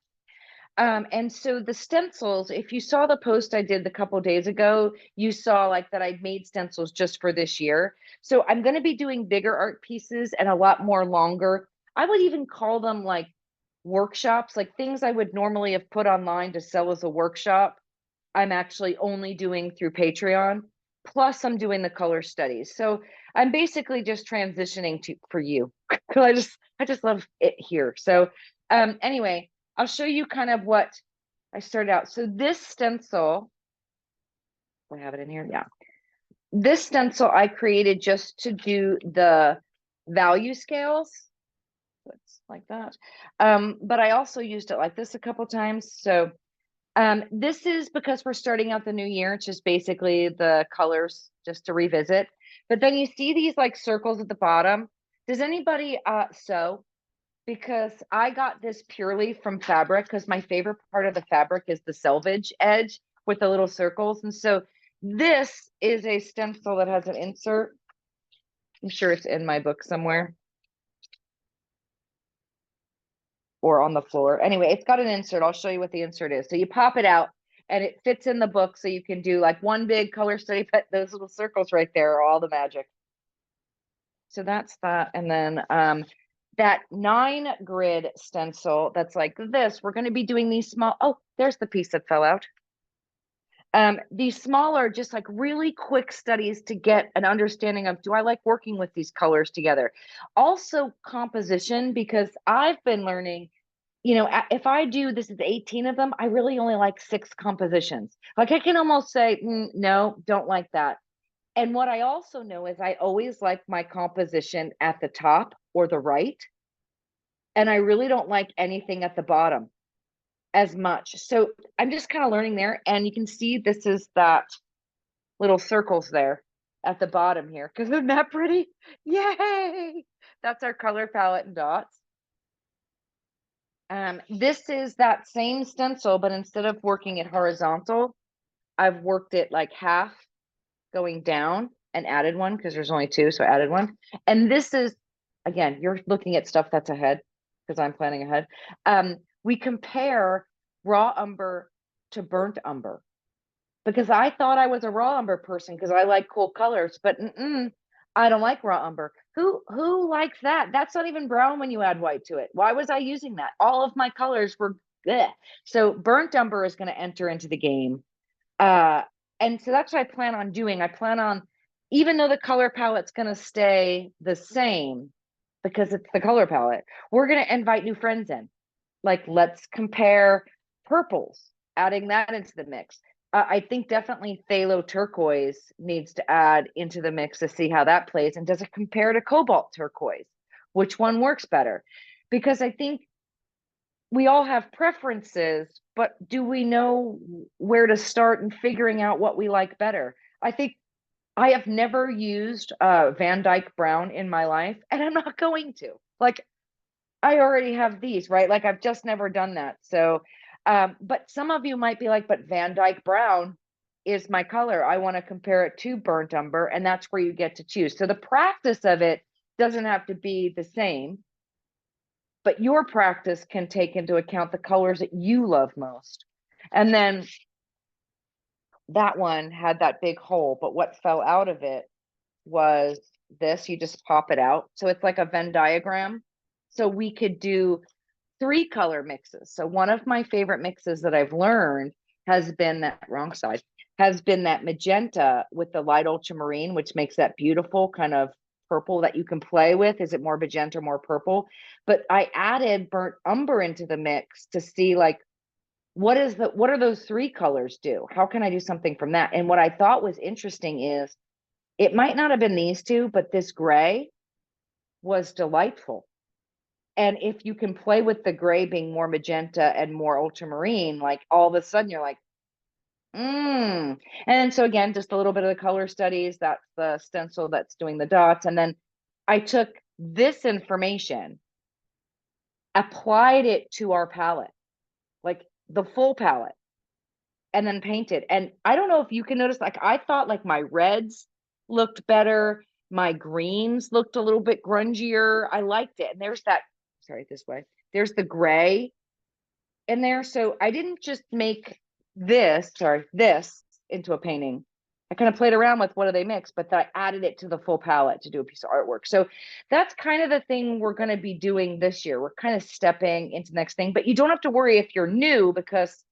And so the stencils, if you saw the post I did a couple days ago, you saw like that I'd made stencils just for this year. So I'm going to be doing bigger art pieces and a lot more longer. I would even call them like workshops, like things I would normally have put online to sell as a workshop. I'm actually only doing through Patreon. Plus I'm doing the color studies. So I'm basically just transitioning for you. I just love it here. So anyway, I'll show you kind of what I started out. So this stencil, I have it in here. Yeah. This stencil I created just to do the value scales. It's like that. But I also used it like this a couple times. So this is because we're starting out the new year. It's just basically the colors just to revisit. But then you see these like circles at the bottom. Does anybody sew? Because I got this purely from fabric, because my favorite part of the fabric is the selvage edge with the little circles. And so this is a stencil that has an insert. I'm sure it's in my book somewhere. Or on the floor. Anyway, it's got an insert. I'll show you what the insert is. So you pop it out and it fits in the book, so you can do like one big color study, but those little circles right there are all the magic. So that's that. And then that 9 grid stencil that's like this, we're going to be doing these small, oh, there's the piece that fell out. These smaller, just like really quick studies to get an understanding of, do I like working with these colors together? Also composition, because I've been learning, you know, if I do, this is 18 of them, I really only like 6 compositions. Like I can almost say, no, don't like that. And what I also know is I always like my composition at the top or the right. And I really don't like anything at the bottom as much. So I'm just kind of learning there. And you can see this is that little circles there at the bottom here. Because isn't that pretty? Yay! That's our color palette and dots. This is that same stencil, but instead of working it horizontal, I've worked it like half going down and added one, because there's only 2, so I added one. And this is, again, you're looking at stuff that's ahead, because I'm planning ahead. We compare raw umber to burnt umber, because I thought I was a raw umber person because I like cool colors, but I don't like raw umber. Who likes that? That's not even brown when you add white to it. Why was I using that? All of my colors were bleh. So burnt umber is going to enter into the game. And so that's what I plan on doing. I plan on, even though the color palette's going to stay the same because it's the color palette, we're going to invite new friends in. Like, let's compare purples, adding that into the mix. I think definitely phthalo turquoise needs to add into the mix to see how that plays. And does it compare to cobalt turquoise? Which one works better? Because I think we all have preferences, but do we know where to start in figuring out what we like better? I think I have never used Van Dyke Brown in my life, and I'm not going to. Like, I already have these, right? Like, I've just never done that. So, but some of you might be like, but Van Dyke Brown is my color. I want to compare it to burnt umber, and that's where you get to choose. So the practice of it doesn't have to be the same, but your practice can take into account the colors that you love most. And then that one had that big hole, but what fell out of it was this. You just pop it out. So it's like a Venn diagram. So we could do 3 color mixes. So one of my favorite mixes that I've learned has been that wrong side, has been that magenta with the light ultramarine, which makes that beautiful kind of purple that you can play with. Is it more magenta or more purple? But I added burnt umber into the mix to see like, what are those 3 colors do? How can I do something from that? And what I thought was interesting is it might not have been these 2, but this gray was delightful. And if you can play with the gray being more magenta and more ultramarine, like all of a sudden you're like, And so again, just a little bit of the color studies. That's the stencil that's doing the dots. And then I took this information, applied it to our palette, like the full palette, and then painted. And I don't know if you can notice, like I thought like my reds looked better. My greens looked a little bit grungier. I liked it. And there's that, sorry, this way. There's the gray in there. So I didn't just make this into a painting. I kind of played around with what do they mix, but I added it to the full palette to do a piece of artwork. So that's kind of the thing we're going to be doing this year. We're kind of stepping into the next thing, but you don't have to worry if you're new, because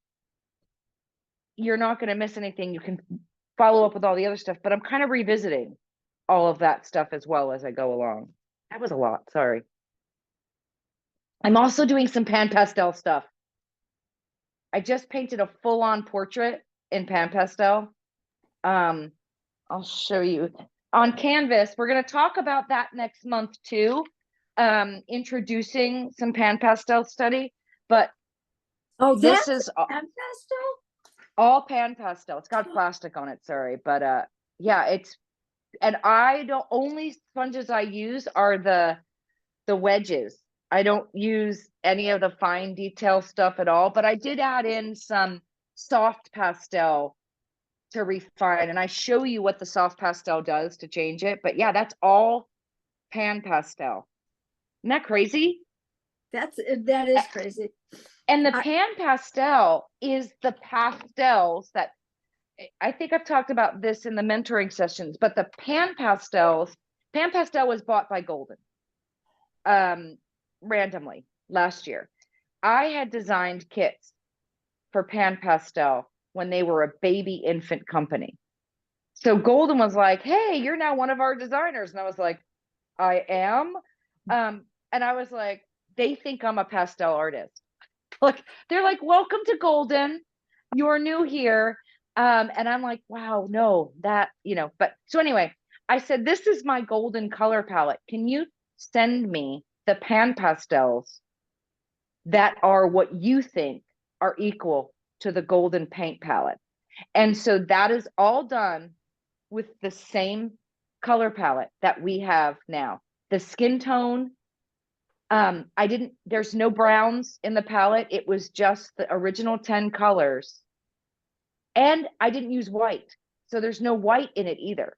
you're not going to miss anything. You can follow up with all the other stuff, but I'm kind of revisiting all of that stuff as well as I go along. That was a lot. Sorry. I'm also doing some pan pastel stuff. I just painted a full-on portrait in pan pastel. I'll show you on canvas. We're going to talk about that next month too. Introducing some pan pastel study, but Oh, this that's is pan pastel? all pan pastel. It's got plastic on it, sorry, but yeah, and I don't, only sponges I use are the wedges. I don't use any of the fine detail stuff at all, but I did add in some soft pastel to refine, and I show you what the soft pastel does to change it. But yeah, that's all pan pastel. Isn't that crazy? That is crazy. And the pan pastel is the pastels that I think I've talked about this in the mentoring sessions, but the pan pastel was bought by Golden randomly last year. I had designed kits for pan pastel when they were a baby infant company. So Golden was like, hey, you're now one of our designers. And I was like, I am. And I was like, they think I'm a pastel artist. Like, they're like, welcome to Golden. You're new here. And I'm like, wow, no, that, but so anyway, I said, this is my Golden color palette. Can you send me the pan pastels that are what you think are equal to the Golden paint palette? And so that is all done with the same color palette that we have now. The skin tone, there's no browns in the palette. It was just the original 10 colors. And I didn't use white. So there's no white in it either.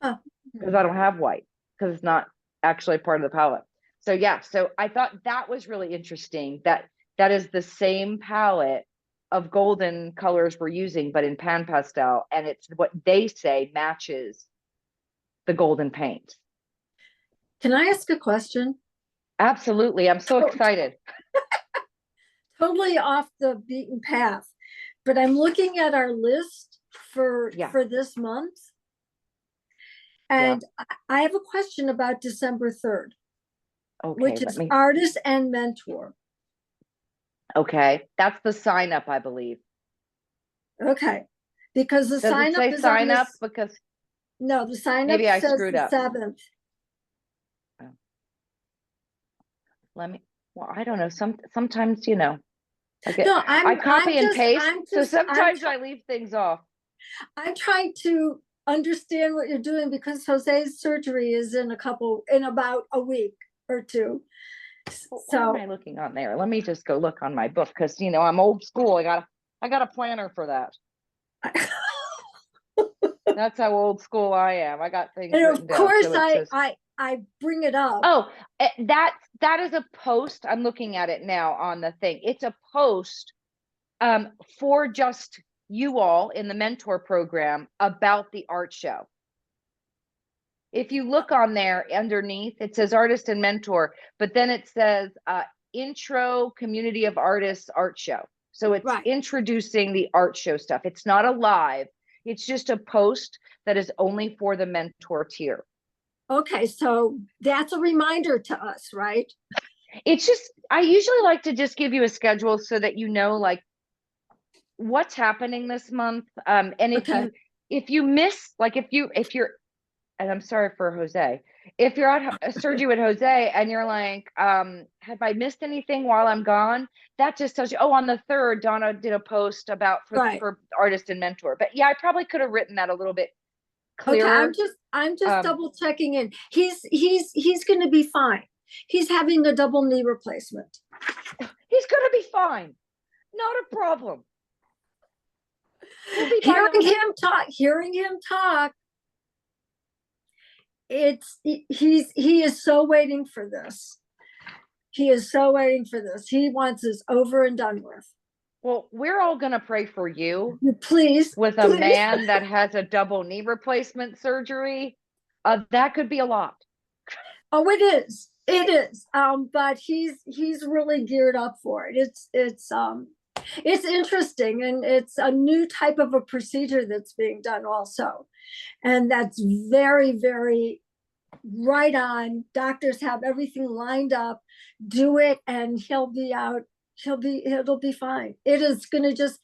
Because I don't have white, because it's not actually part of the palette. So yeah, so I thought that was really interesting, that is the same palette of Golden colors we're using, but in pan pastel, and it's what they say matches the Golden paint. Can I ask a question? Absolutely. I'm so excited. Totally off the beaten path, but I'm looking at our list for this month. And I have a question about December 3rd, which is artist and mentor. Okay. That's the sign up, I believe. Okay. Because the sign up is sign up because no, the sign up maybe I says screwed the up. 7th. Well, I don't know. Sometimes, I copy and paste. So sometimes I leave things off. I'm trying to understand what you're doing, because Jose's surgery is in about a week or two. So what am I looking on there? Let me just go look on my book, because I'm old school. I got a planner for that. That's how old school I am. I got things. And of course, down, so I bring it up. Oh, that is a post. I'm looking at it now on the thing. It's a post for just you all in the mentor program about the art show. If you look on there underneath, it says artist and mentor, but then it says intro community of artists art show. So it's introducing the art show stuff. It's not a live. It's just a post that is only for the mentor tier. Okay, so that's a reminder to us, right? It's just, I usually like to just give you a schedule so that like what's happening this month. And if you miss, like if you're, and I'm sorry for Jose, if you're at Sergio with Jose and you're like, have I missed anything while I'm gone? That just tells you, oh, on the 3rd, Donna did a post about for artist and mentor. But yeah, I probably could have written that a little bit clearer. Okay, I'm just double checking in. He's going to be fine. He's having a double knee replacement. He's going to be fine. Not a problem. Hearing him talk. He is so waiting for this. He is so waiting for this. He wants this over and done with. Well, we're all going to pray for you. Please. With a man that has a double knee replacement surgery. That could be a lot. Oh, it is. It is. But he's really geared up for it. It's interesting, and it's a new type of a procedure that's being done also. And that's very, very right on. Doctors have everything lined up. Do it, and he'll be out it'll be fine. It is gonna just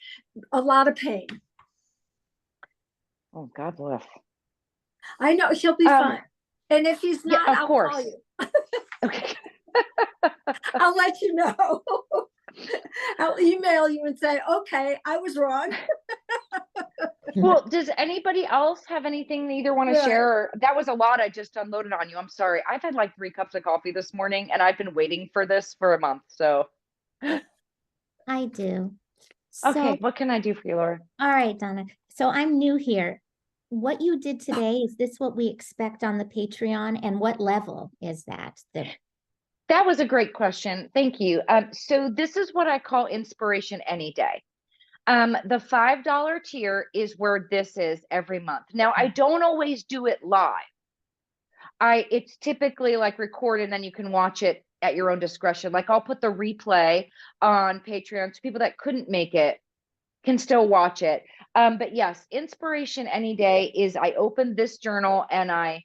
a lot of pain. Oh, God bless. I know he'll be fine. And if he's Yeah, not, of I'll course. call you. Okay. I'll let you know. I'll email you and say, okay, I was wrong. Well, does anybody else have anything they either want to Right. share? Or, that was a lot I just unloaded on you. I'm sorry. I've had like 3 cups of coffee this morning and I've been waiting for this for a month. So, I do. okay, So, what can I do for you, Laura? all right, Donna. So I'm new here. What you did today, is this what we expect on the Patreon? And what level is that? That was a great question. Thank you. So this is what I call inspiration any day. The $5 tier is where this is every month. Now, I don't always do it live. It's typically like recorded and then you can watch it at your own discretion. Like I'll put the replay on Patreon so people that couldn't make it can still watch it. But yes, inspiration any day is I open this journal and I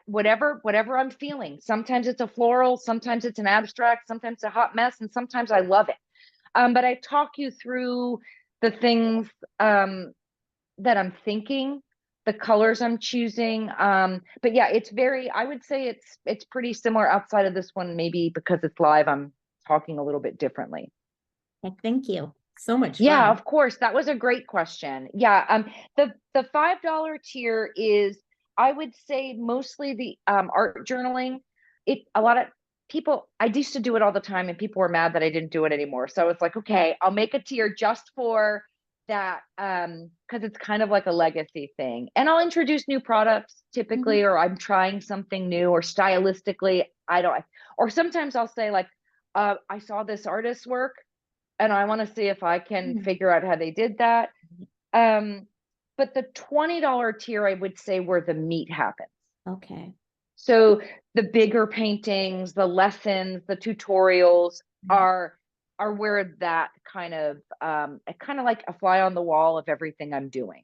whatever I'm feeling. Sometimes it's a floral, sometimes it's an abstract, sometimes it's a hot mess, and sometimes I love it. But I talk you through the things that I'm thinking, the colors I'm choosing. But yeah, I would say it's pretty similar outside of this one, maybe because it's live, I'm talking a little bit differently. Thank you. So much Yeah, fun. of course. That was a great question. Yeah. The $5 tier is, I would say, mostly the art journaling. A lot of people, I used to do it all the time and people were mad that I didn't do it anymore. So it's like, okay, I'll make a tier just for that, because it's kind of like a legacy thing. And I'll introduce new products typically, or I'm trying something new, or stylistically, or sometimes I'll say like, I saw this artist's work and I want to see if I can figure out how they did that. But the $20 tier, I would say, where the meat happens. Okay. So the bigger paintings, the lessons, the tutorials are where that kind of like a fly on the wall of everything I'm doing.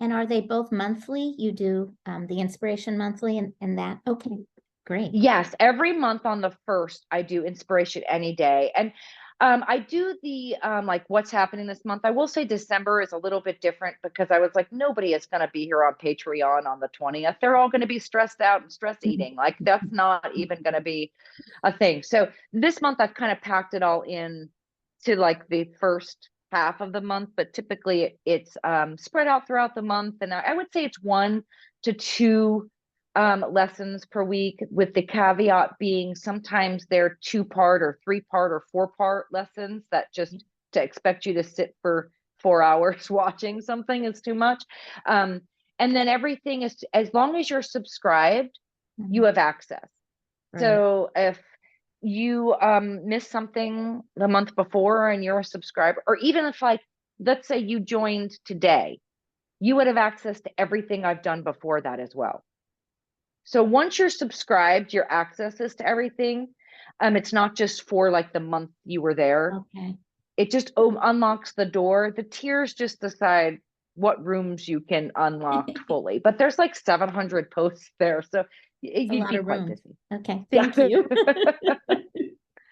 And are they both monthly? You do the inspiration monthly and that? Okay, great. Yes, every month on the 1st, I do inspiration any day. And I do the like what's happening this month. I will say December is a little bit different because I was like, nobody is going to be here on Patreon on the 20th. They're all going to be stressed out and stress eating. Like that's not even going to be a thing. So this month I've kind of packed it all in to like the first half of the month, but typically it's spread out throughout the month. And I would say it's 1 to 2 lessons per week, with the caveat being sometimes they're 2-part or 3-part or 4-part lessons that just to expect you to sit for 4 hours watching something is too much. And then everything is, as long as you're subscribed, you have access. Right. So if you miss something the month before and you're a subscriber, or even if like, let's say you joined today, you would have access to everything I've done before that as well. So once you're subscribed, your access is to everything. It's not just for like the month you were there. Okay. It just unlocks the door. The tiers just decide what rooms you can unlock fully, but there's like 700 posts there. So It's a you'd lot be of quite room. busy. Okay, Yeah. thank you.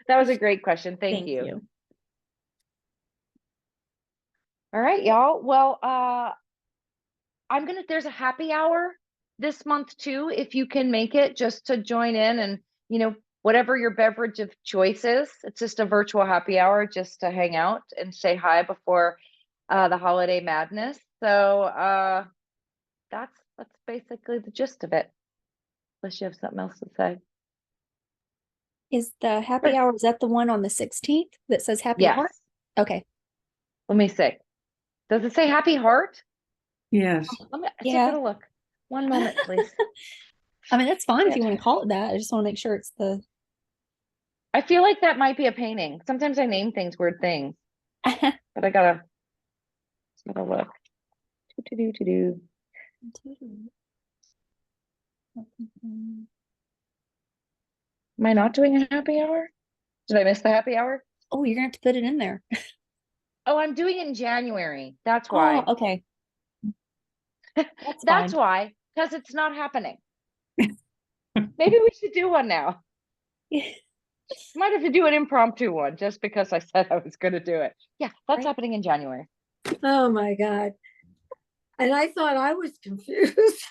That was a great question. Thank you. All right, y'all. Well, there's a happy hour this month too, if you can make it, just to join in and, whatever your beverage of choice is. It's just a virtual happy hour just to hang out and say hi before the holiday madness. So that's basically the gist of it. Unless you have something else to say. Is the happy hour, is that the one on the 16th that says happy Yes. heart? Okay. Let me see. Does it say happy heart? Yes. Let me Yeah. take a look. One moment, please. I mean, that's fine if Yeah. you want to call it that. I just want to make sure it's the. I feel like that might be a painting. Sometimes I name things weird things, but I gotta look. To-do. Am I not doing a happy hour? Did I miss the happy hour? Oh, you're gonna have to put it in there. Oh, I'm doing it in January. That's why. Oh, okay. That's That's fine. why, because it's not happening. Maybe we should do one now. Might have to do an impromptu one just because I said I was going to do it. Yeah, that's Right. happening in January. Oh my God. And I thought I was confused.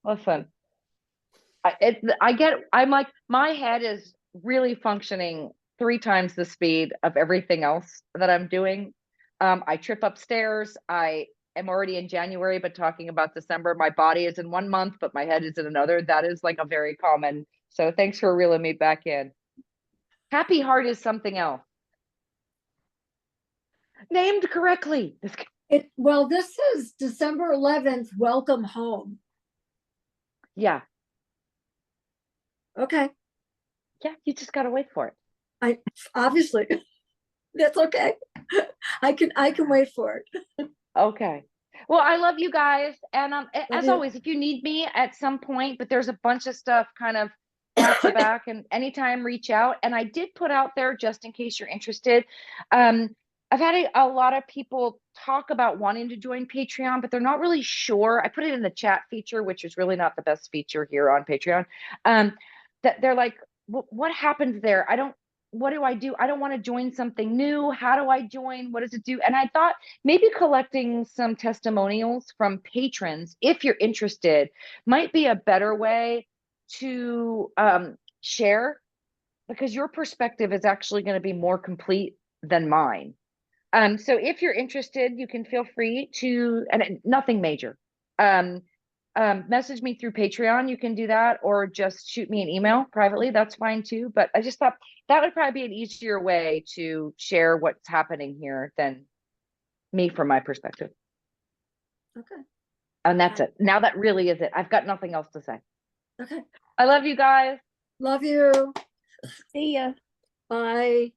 Listen, I'm like, my head is really functioning 3 times the speed of everything else that I'm doing. I trip upstairs. I am already in January, but talking about December, my body is in 1 month, but my head is in another. That is like a very common. So thanks for reeling me back in. Happy Heart is something else. Named correctly. Well, this is December 11th. Welcome home. Yeah. Okay. Yeah, you just gotta wait for it. I obviously that's okay. I can wait for it. Okay. Well, I love you guys. And as you. always, if you need me at some point, but there's a bunch of stuff kind of back to back, and anytime reach out. And I did put out there, just in case you're interested. I've had a lot of people talk about wanting to join Patreon, but they're not really sure. I put it in the chat feature, which is really not the best feature here on Patreon. That they're like, what happens there? What do I do? I don't want to join something new. How do I join? What does it do? And I thought maybe collecting some testimonials from patrons, if you're interested, might be a better way to share, because your perspective is actually going to be more complete than mine. So if you're interested, you can feel free to, and nothing major. Message me through Patreon. You can do that, or just shoot me an email privately. That's fine too. But I just thought that would probably be an easier way to share what's happening here than me from my perspective. Okay. And that's it. Now that really is it. I've got nothing else to say. Okay. I love you guys. Love you. See ya. Bye.